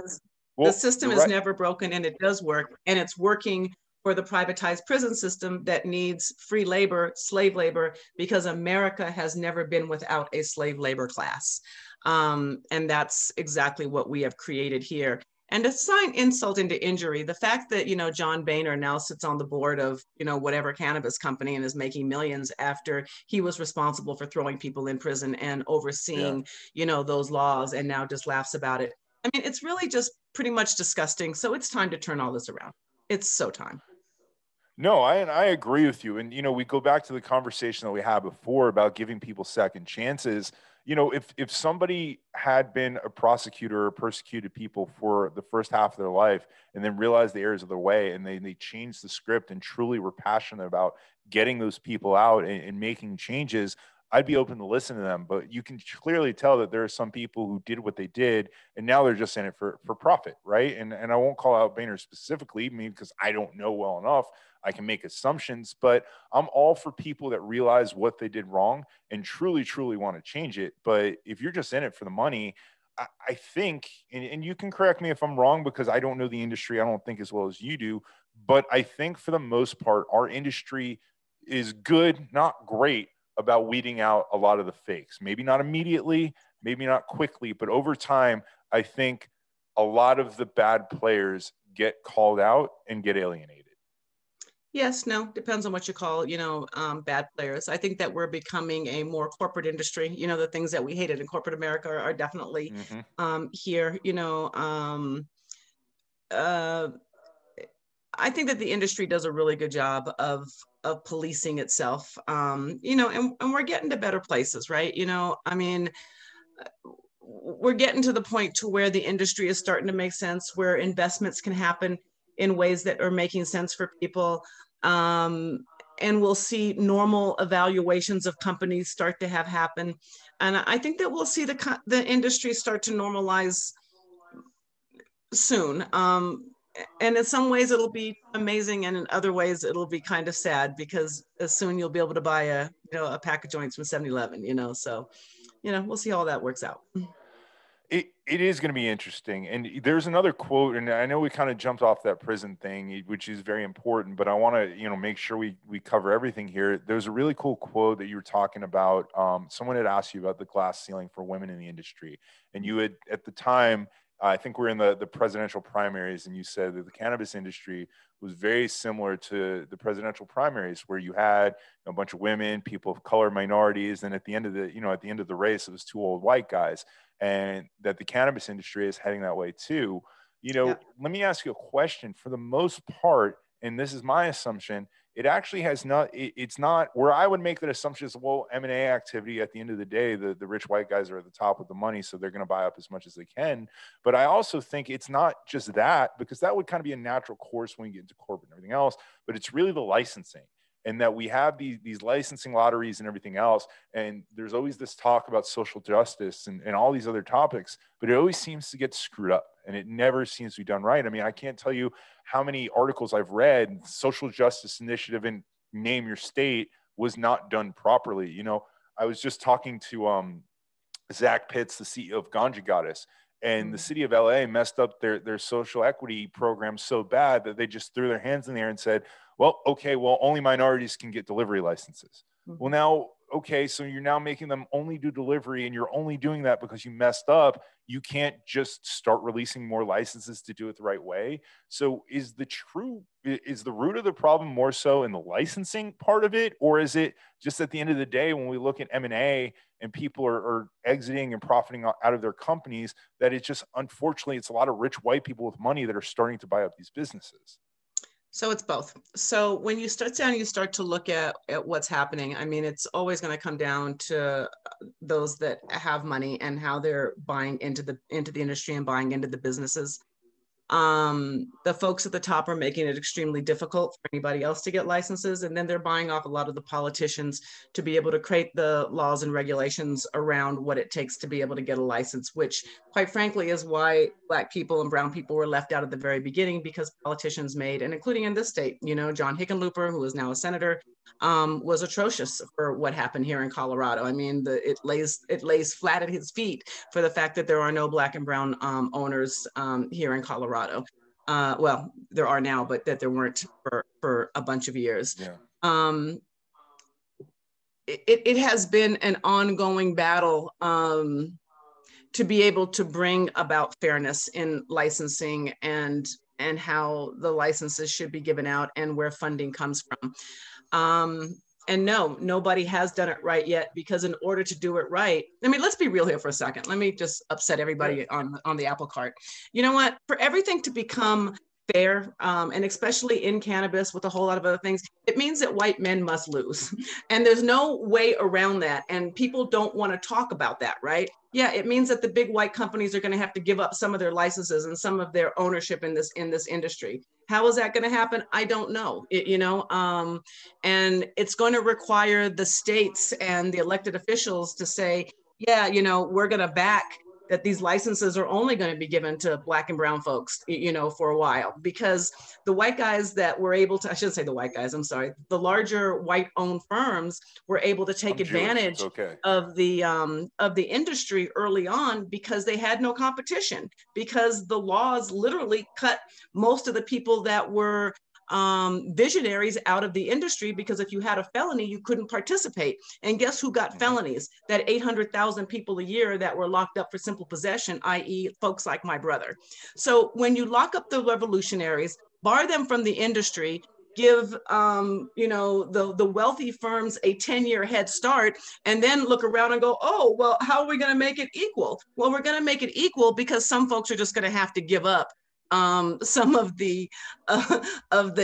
is never broken, and it does work, and it's working for the privatized prison system that needs free labor, slave labor, because America has never been without a slave labor class. And that's exactly what we have created here. And to sign insult into injury, the fact that, you know, John Boehner now sits on the board of, you know, whatever cannabis company and is making millions after he was responsible for throwing people in prison and overseeing, you know, those laws, and now just laughs about it. I mean, it's really just pretty much disgusting. So it's time to turn all this around. It's so time. No, I agree with you. And, you know, we go back to the conversation that we had before about giving people second chances. You know, if somebody had been a prosecutor or persecuted people for the first half of their life and then realized the errors of their way, and they changed the script and truly were passionate about getting those people out and making changes, I'd be open to listen to them. But you can clearly tell that there are some people who did what they did and now they're just in it for profit, right? And I won't call out Boehner specifically, because I don't know well enough. I can make assumptions, but I'm all for people that realize what they did wrong and truly, truly want to change it. But if you're just in it for the money, I think, and you can correct me if I'm wrong, because I don't know the industry, I don't think as well as you do, but I think for the most part, our industry is good, not great, about weeding out a lot of the fakes. Maybe not immediately, maybe not quickly, but over time, I think a lot of the bad players get called out and get alienated. Yes, no, depends on what you call, you know, bad players. I think that we're becoming a more corporate industry. You know, the things that we hated in corporate America are definitely here. You know, I think that the industry does a really good job of policing itself. You know, and we're getting to better places, right? You know, I mean, we're getting to the point to where the industry is starting to make sense, where investments can happen in ways that are making sense for people. And we'll see normal evaluations of companies start to have happen. And I think that we'll see the industry start to normalize soon. And in some ways it'll be amazing, and in other ways it'll be kind of sad, because as soon you'll be able to buy a pack of joints from 7-Eleven, you know. So, you know, we'll see how all that works out. It is going to be interesting. And there's another quote, and I know we kind of jumped off that prison thing, which is very important, but I want to, you know, make sure we cover everything here. There's a really cool quote that you were talking about. Someone had asked you about the glass ceiling for women in the industry. And you had, at the time, I think we're in the presidential primaries, and you said that the cannabis industry was very similar to the presidential primaries, where you had a bunch of women, people of color, minorities, and at the end of the race, it was two old white guys. And that the cannabis industry is heading that way too. You know, Let me ask you a question. For the most part, and this is my assumption, it actually has not, it's not where I would make that assumption is, well, M&A activity at the end of the day, the rich white guys are at the top with the money, so they're going to buy up as much as they can. But I also think it's not just that, because that would kind of be a natural course when you get into corporate and everything else, but it's really the licensing. And that we have these licensing lotteries and everything else. And there's always this talk about social justice and all these other topics, but it always seems to get screwed up, and it never seems to be done right. I mean, I can't tell you how many articles I've read, social justice initiative in name your state was not done properly. You know, I was just talking to Zach Pitts, the CEO of Ganja Goddess, and the city of LA messed up their social equity program so bad that they just threw their hands in the air and said, well, okay, well, only minorities can get delivery licenses. Well, now, okay, so you're now making them only do delivery, and you're only doing that because you messed up. You can't just start releasing more licenses to do it the right way. So is the root of the problem more so in the licensing part of it? Or is it just at the end of the day, when we look at M&A and people are exiting and profiting out of their companies, that it's just, unfortunately, it's a lot of rich white people with money that are starting to buy up these businesses? So it's both. So when you start down, you start to look at what's happening. I mean, it's always going to come down to those that have money and how they're buying into the industry and buying into the businesses. The folks at the top are making it extremely difficult for anybody else to get licenses, and then they're buying off a lot of the politicians to be able to create the laws and regulations around what it takes to be able to get a license, which quite frankly is why Black people and brown people were left out at the very beginning, because politicians made, and including in this state, you know, John Hickenlooper, who is now a senator, was atrocious for what happened here in Colorado. I mean, it lays flat at his feet for the fact that there are no Black and brown owners here in Colorado. Well, there are now, but that there weren't for a bunch of years. Yeah. It has been an ongoing battle to be able to bring about fairness in licensing and how the licenses should be given out and where funding comes from. And no, nobody has done it right yet, because in order to do it right, I mean, let's be real here for a second. Let me just upset everybody on the apple cart. You know what? For everything to become fair, and especially in cannabis with a whole lot of other things, it means that white men must lose. And there's no way around that. And people don't want to talk about that, right? Yeah, it means that the big white companies are going to have to give up some of their licenses and some of their ownership in this industry. How is that going to happen? I don't know. And it's going to require the states and the elected officials to say, yeah, you know, we're going to back that these licenses are only going to be given to Black and brown folks, you know, for a while, because the white guys that were able to, I shouldn't say the white guys, I'm sorry, the larger white owned firms were able to take advantage of the industry early on, because they had no competition, because the laws literally cut most of the people that were visionaries out of the industry, because if you had a felony, you couldn't participate. And guess who got felonies? That 800,000 people a year that were locked up for simple possession, i.e. folks like my brother. So when you lock up the revolutionaries, bar them from the industry, give the wealthy firms a 10-year head start, and then look around and go, oh, well, how are we going to make it equal? Well, we're going to make it equal because some folks are just going to have to give up some of the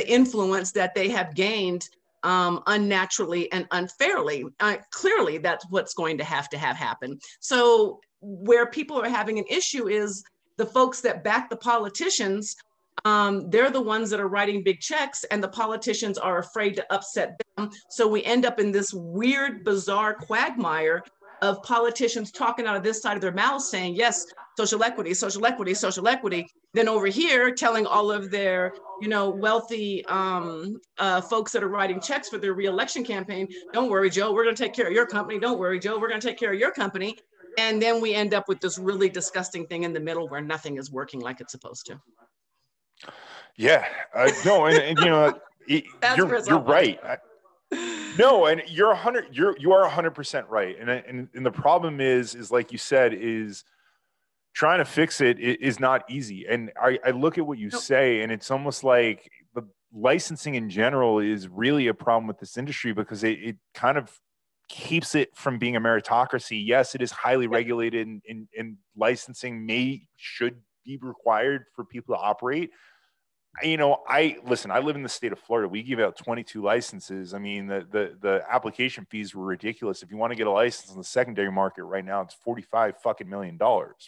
influence that they have gained unnaturally and unfairly. Clearly, that's what's going to have happen. So where people are having an issue is the folks that back the politicians. They're the ones that are writing big checks, and the politicians are afraid to upset them. So we end up in this weird, bizarre quagmire of politicians talking out of this side of their mouths saying, yes, social equity, social equity, social equity. Then over here telling all of their, wealthy folks that are writing checks for their reelection campaign, don't worry, Joe, we're going to take care of your company. Don't worry, Joe, we're going to take care of your company. And then we end up with this really disgusting thing in the middle where nothing is working like it's supposed to. Yeah, no, and you're right. No, and you are 100% right. And the problem is like you said, is trying to fix it is not easy. And I look at what you say, and it's almost like the licensing in general is really a problem with this industry, because it kind of keeps it from being a meritocracy. Yes, it is highly regulated, and licensing should be required for people to operate. I live in the state of Florida. We give out 22 licenses. I mean, the application fees were ridiculous. If you want to get a license in the secondary market right now, it's $45 fucking million,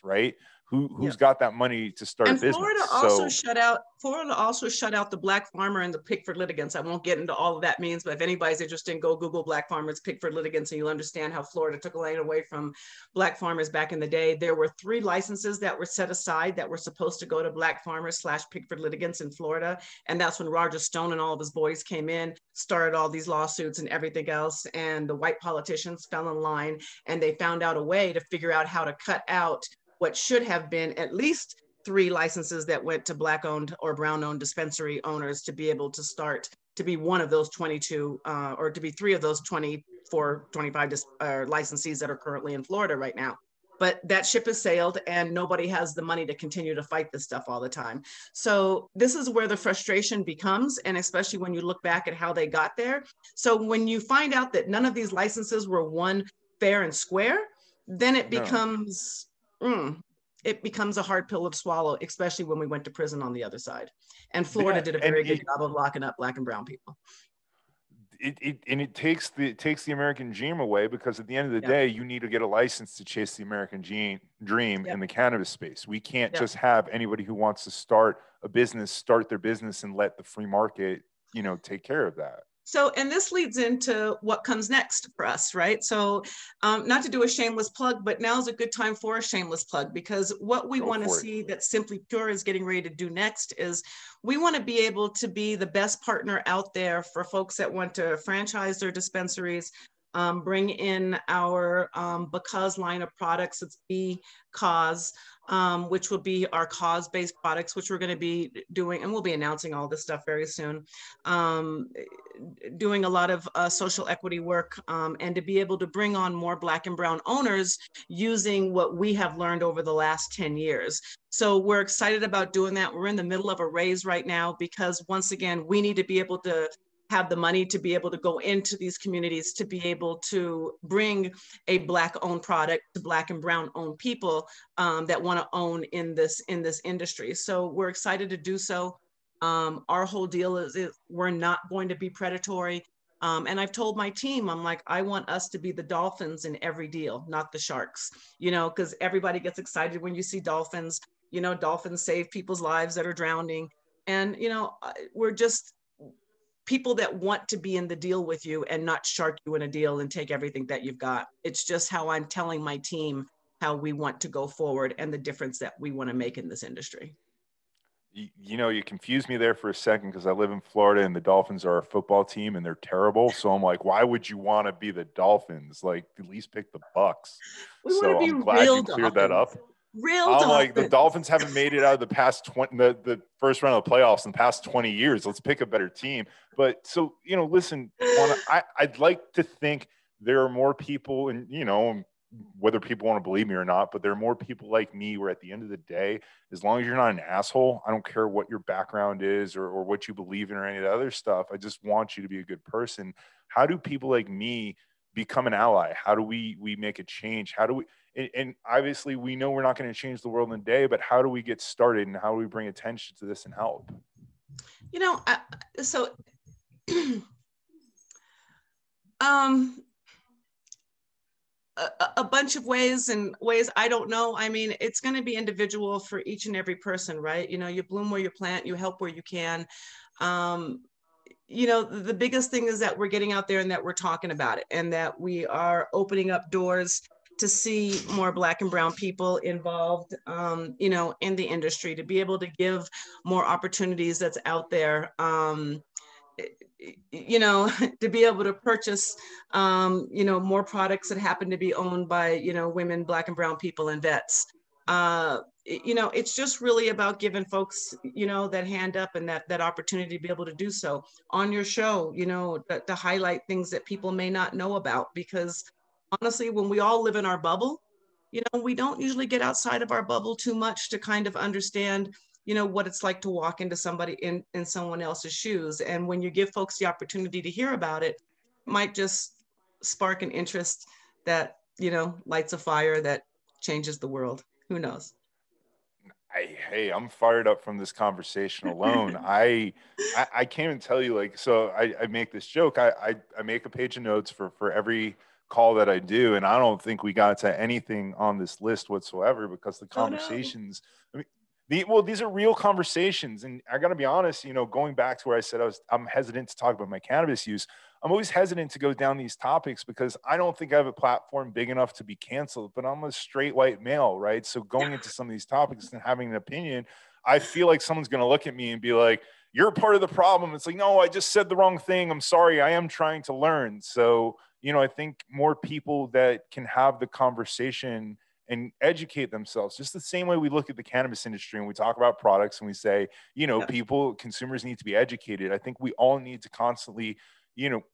right? Who's got that money to start a business? Florida also shut out the Black farmer and the Pickford litigants. I won't get into all of that means, but if anybody's interested, go Google Black farmers, Pickford litigants, and you'll understand how Florida took a land away from Black farmers back in the day. There were 3 licenses that were set aside that were supposed to go to Black farmers / Pickford litigants in Florida. And that's when Roger Stone and all of his boys came in, started all these lawsuits and everything else. And the white politicians fell in line, and they found out a way to figure out how to cut out what should have been at least 3 licenses that went to Black owned or brown owned dispensary owners to be able to start to be one of those 22 or to be 3 of those 24, 25 licensees that are currently in Florida right now. But that ship has sailed, and nobody has the money to continue to fight this stuff all the time. So this is where the frustration becomes, and especially when you look back at how they got there. So when you find out that none of these licenses were won fair and square, then it becomes, it becomes a hard pill to swallow, especially when we went to prison on the other side. And Florida Yeah, did a and very good job of locking up Black and brown people. It takes the American dream away, because at the end of the Yep. day, you need to get a license to chase the American dream Yep. in the cannabis space. We can't Yep. just have anybody who wants to start their business and let the free market, take care of that. So, and this leads into what comes next for us, right? So, not to do a shameless plug, but now is a good time for a shameless plug, because what we want to see that Simply Pure is getting ready to do next is we want to be able to be the best partner out there for folks that want to franchise their dispensaries, bring in our Because line of products. It's Because, which will be our cause-based products, which we're going to be doing, and we'll be announcing all this stuff very soon. Doing a lot of social equity work, and to be able to bring on more Black and brown owners using what we have learned over the last 10 years. So we're excited about doing that. We're in the middle of a raise right now, because once again, we need to be able to have the money to be able to go into these communities, to be able to bring a Black owned product to Black and brown owned people that want to own in this industry. So we're excited to do so. Our whole deal is we're not going to be predatory. And I've told my team, I'm like, I want us to be the dolphins in every deal, not the sharks, because everybody gets excited when you see dolphins. Dolphins save people's lives that are drowning. And, we're just people that want to be in the deal with you and not shark you in a deal and take everything that you've got. It's just how I'm telling my team how we want to go forward and the difference that we want to make in this industry. You confused me there for a second, because I live in Florida and the Dolphins are a football team and they're terrible. So I'm like, why would you want to be the Dolphins? Like, at least pick the Bucks. We want to be I'm glad you cleared that up. I'm like, the Dolphins haven't made it out of the past 20, the first round of the playoffs in the past 20 years. Let's pick a better team. But so, listen, I'd like to think there are more people, and, whether people want to believe me or not, but there are more people like me where at the end of the day, as long as you're not an asshole, I don't care what your background is or what you believe in or any of the other stuff. I just want you to be a good person. How do people like me become an ally? How do we make a change? How do we, and obviously we know we're not going to change the world in a day, but how do we get started and how do we bring attention to this and help? A bunch of ways I don't know. I mean, it's going to be individual for each and every person, right? You bloom where you plant, you help where you can. The biggest thing is that we're getting out there and that we're talking about it, and that we are opening up doors to see more Black and brown people involved, in the industry, to be able to give more opportunities that's out there. To be able to purchase, more products that happen to be owned by, women, Black and brown people, and vets. It's just really about giving folks, that hand up and that opportunity to be able to do so on your show, to highlight things that people may not know about. Because honestly, when we all live in our bubble, we don't usually get outside of our bubble too much to kind of understand what it's like to walk into somebody in someone else's shoes. And when you give folks the opportunity to hear about it, it might just spark an interest that, lights a fire that changes the world. Who knows? Hey, I'm fired up from this conversation alone. I can't even tell you, like, so I make this joke. I make a page of notes for every call that I do. And I don't think we got to anything on this list whatsoever, because the conversations, I mean, these are real conversations. And I got to be honest, going back to where I said I'm hesitant to talk about my cannabis use. I'm always hesitant to go down these topics because I don't think I have a platform big enough to be canceled, but I'm a straight white male, right? So going into some of these topics and having an opinion, I feel like someone's going to look at me and be like, you're part of the problem. It's like, no, I just said the wrong thing. I'm sorry. I am trying to learn. So, I think more people that can have the conversation and educate themselves, just the same way we look at the cannabis industry and we talk about products and we say, consumers need to be educated. I think we all need to constantly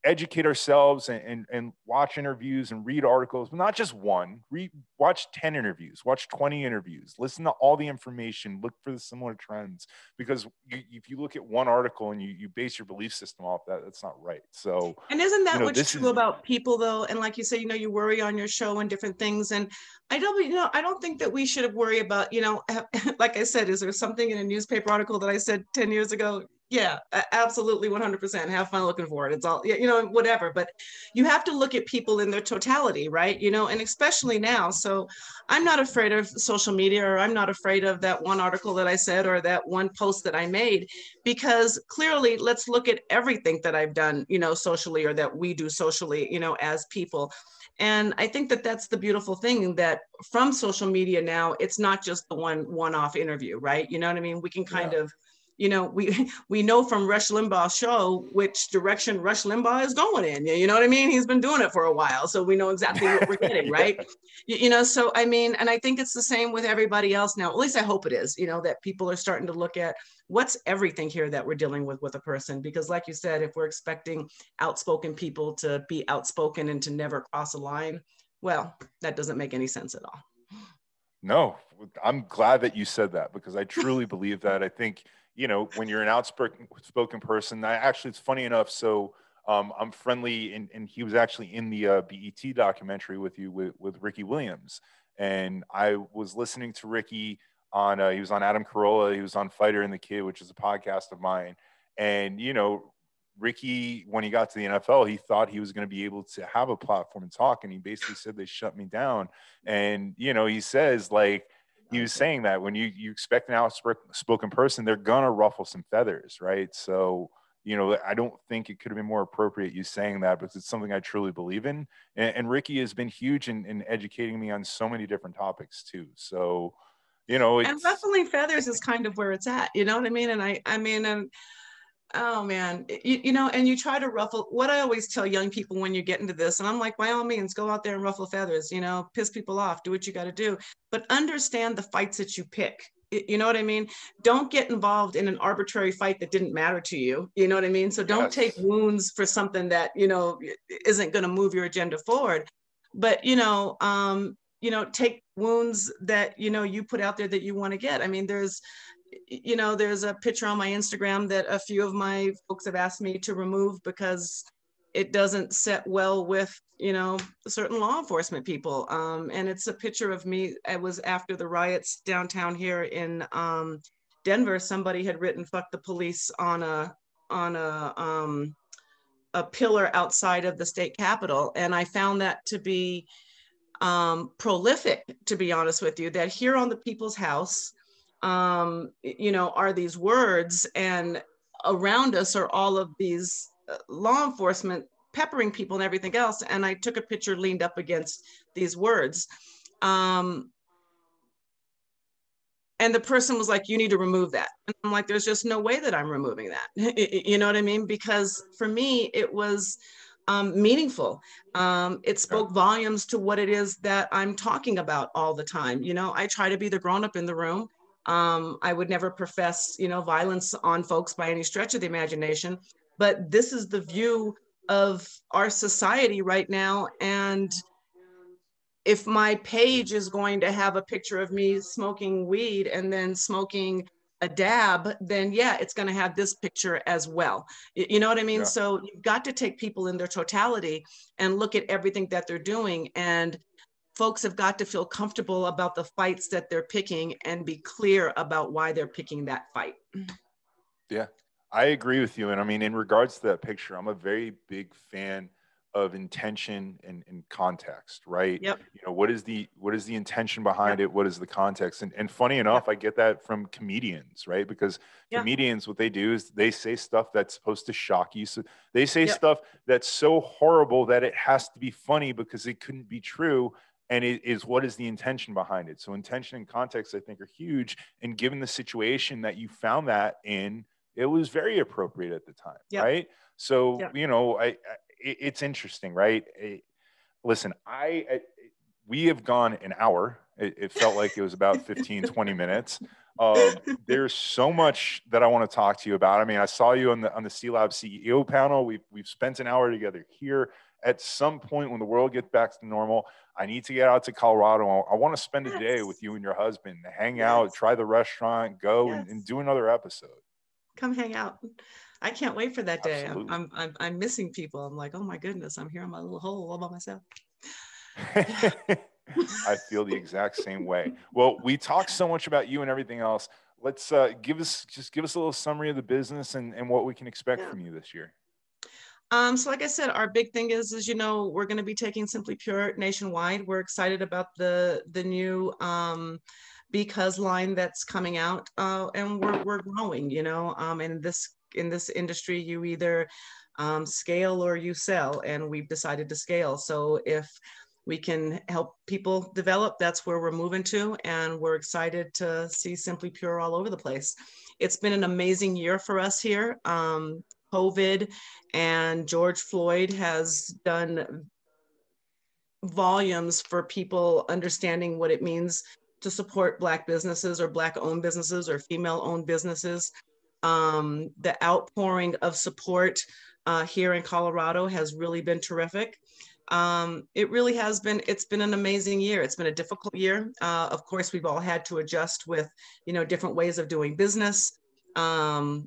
educate ourselves and watch interviews and read articles, but not just one. Watch 10 interviews, watch 20 interviews, listen to all the information, look for the similar trends. Because if you look at one article and you base your belief system off that, that's not right. So, and isn't that what's true is about people though? And like you say, you worry on your show and different things. And I don't think that we should worry about, like I said, is there something in a newspaper article that I said 10 years ago? Yeah, absolutely, 100%. Have fun looking for it. It's all, whatever. But you have to look at people in their totality, right? And especially now. So I'm not afraid of social media, or I'm not afraid of that one article that I said or that one post that I made, because clearly, let's look at everything that I've done, socially, or that we do socially, as people. And I think that that's the beautiful thing, that from social media now, it's not just the one-off interview, right? You know what I mean? We can kind of, we know from Rush Limbaugh's show which direction Rush Limbaugh is going in. You know what I mean? He's been doing it for a while, so we know exactly what we're getting, right? So I mean, and I think it's the same with everybody else now. At least I hope it is. That people are starting to look at what's everything here that we're dealing with a person. Because, like you said, if we're expecting outspoken people to be outspoken and to never cross a line, well, that doesn't make any sense at all. No, I'm glad that you said that, because I truly believe that. I think, when you're an outspoken person, it's funny enough. So I'm friendly, and he was actually in the BET documentary with you with Ricky Williams. And I was listening to Ricky on, he was on Adam Carolla, he was on Fighter and the Kid, which is a podcast of mine. And, Ricky, when he got to the NFL, he thought he was going to be able to have a platform and talk. And he basically said, they shut me down. And, he says, like, he was saying that when you expect an outspoken person, they're going to ruffle some feathers, right? So, I don't think it could have been more appropriate you saying that, because it's something I truly believe in. And Ricky has been huge in educating me on so many different topics too. So, and ruffling feathers is kind of where it's at, you know what I mean? And I mean, and oh man, and you try to ruffle. What I always tell young people when you get into this, and I'm like, by all means, go out there and ruffle feathers, piss people off, do what you got to do, but understand the fights that you pick. You know what I mean? Don't get involved in an arbitrary fight that didn't matter to you. You know what I mean? So don't take wounds for something that, isn't going to move your agenda forward. But, take wounds that, you put out there that you want to get. I mean, there's a picture on my Instagram that a few of my folks have asked me to remove because it doesn't set well with, certain law enforcement people. And it's a picture of me. It was after the riots downtown here in Denver. Somebody had written "fuck the police" on a pillar outside of the state capitol. And I found that to be prolific, to be honest with you, that here on the People's House, are these words, and around us are all of these law enforcement peppering people and everything else. And I took a picture leaned up against these words. And the person was like, you need to remove that. And I'm like, there's just no way that I'm removing that. You know what I mean? Because for me, it was meaningful. It spoke volumes to what it is that I'm talking about all the time. I try to be the grown-up in the room. I would never profess, violence on folks by any stretch of the imagination, but this is the view of our society right now. And if my page is going to have a picture of me smoking weed and then smoking a dab, then yeah, it's going to have this picture as well. You know what I mean? Yeah. So you've got to take people in their totality and look at everything that they're doing. And folks have got to feel comfortable about the fights that they're picking and be clear about why they're picking that fight. Yeah, I agree with you. And I mean, in regards to that picture, I'm a very big fan of intention and context, right? Yep. What is the intention behind it? What is the context? And funny enough, I get that from comedians, right? Because comedians, what they do is they say stuff that's supposed to shock you. So they say stuff that's so horrible that it has to be funny because it couldn't be true. And it is, what is the intention behind it? So intention and context, I think, are huge. And given the situation that you found that in, it was very appropriate at the time, right? So, it's interesting, right? Listen, we have gone an hour. It felt like it was about 15, 20 minutes. There's so much that I want to talk to you about. I mean, I saw you on the C Lab CEO panel. We've spent an hour together here. At some point when the world gets back to normal, I need to get out to Colorado. I want to spend a day with you and your husband, hang out, try the restaurant, go and do another episode. Come hang out. I can't wait for that day. Absolutely. I'm missing people. I'm like, oh my goodness, I'm here in my little hole all by myself. I feel the exact same way. Well, we talked so much about you and everything else. Let's give us a little summary of the business and what we can expect from you this year. So like I said, our big thing is, you know, we're going to be taking Simply Pure nationwide. We're excited about the new Because line that's coming out, and we're growing, you know, in this industry, you either scale or you sell, and we've decided to scale. So if we can help people develop, that's where we're moving to, and we're excited to see Simply Pure all over the place. It's been an amazing year for us here. COVID and George Floyd has done volumes for people understanding what it means to support Black businesses or Black owned businesses or female owned businesses. The outpouring of support here in Colorado has really been terrific. It really has been, it's been an amazing year. It's been a difficult year. Of course, we've all had to adjust with, you know, different ways of doing business,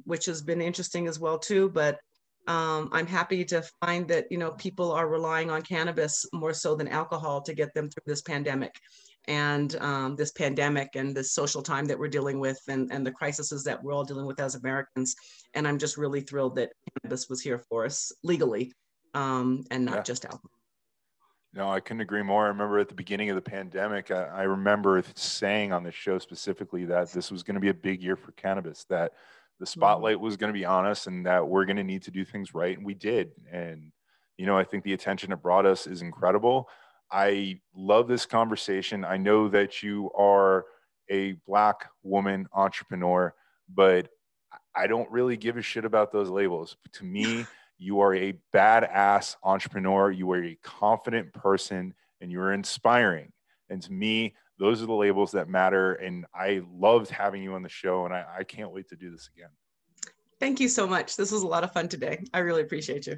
which has been interesting as well too. But I'm happy to find that, you know, people are relying on cannabis more so than alcohol to get them through this pandemic and this social time that we're dealing with, and the crises that we're all dealing with as Americans. And I'm just really thrilled that cannabis was here for us legally, and not just alcohol. No, I couldn't agree more. I remember at the beginning of the pandemic, I remember saying on the show specifically that this was going to be a big year for cannabis, that the spotlight was going to be on us and that we're going to need to do things right. And we did. And, you know, I think the attention it brought us is incredible. I love this conversation. I know that you are a Black woman entrepreneur, but I don't really give a shit about those labels. To me, you are a badass entrepreneur. You are a confident person and you're inspiring. And to me, those are the labels that matter. And I loved having you on the show, and I can't wait to do this again. Thank you so much. This was a lot of fun today. I really appreciate you.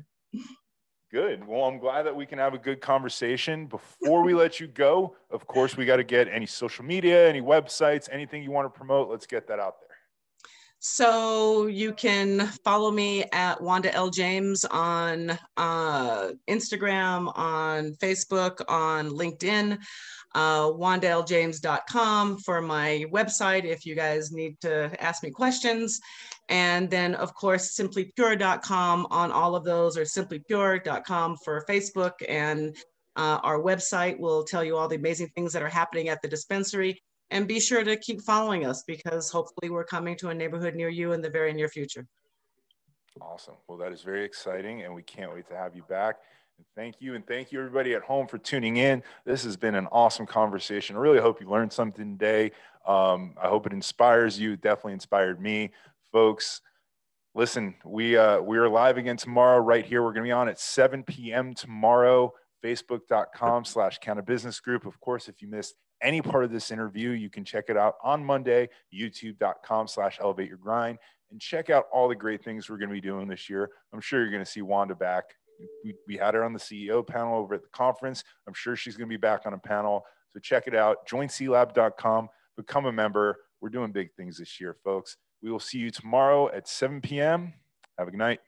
Good. Well, I'm glad that we can have a good conversation. Before we let you go, of course, we got to get any social media, any websites, anything you want to promote. Let's get that out there. So you can follow me at Wanda L. James on Instagram, on Facebook, on LinkedIn, WandaLJames.com for my website if you guys need to ask me questions. And then, of course, simplypure.com on all of those, or simplypure.com for Facebook. And our website will tell you all the amazing things that are happening at the dispensary. And be sure to keep following us, because hopefully we're coming to a neighborhood near you in the very near future. Awesome. Well, that is very exciting, and we can't wait to have you back. And thank you everybody at home for tuning in. This has been an awesome conversation. I really hope you learned something today. I hope it inspires you. It definitely inspired me. Folks, listen, we are live again tomorrow right here. We're going to be on at 7 p.m. tomorrow, facebook.com/Cannabusiness Group. Of course, if you missed any part of this interview, you can check it out on Monday, youtube.com/elevateyourgrind, and check out all the great things we're going to be doing this year. I'm sure you're going to see Wanda back. We had her on the CEO panel over at the conference. I'm sure she's going to be back on a panel. So check it out. Join CLab.com, become a member. We're doing big things this year, folks. We will see you tomorrow at 7 p.m. Have a good night.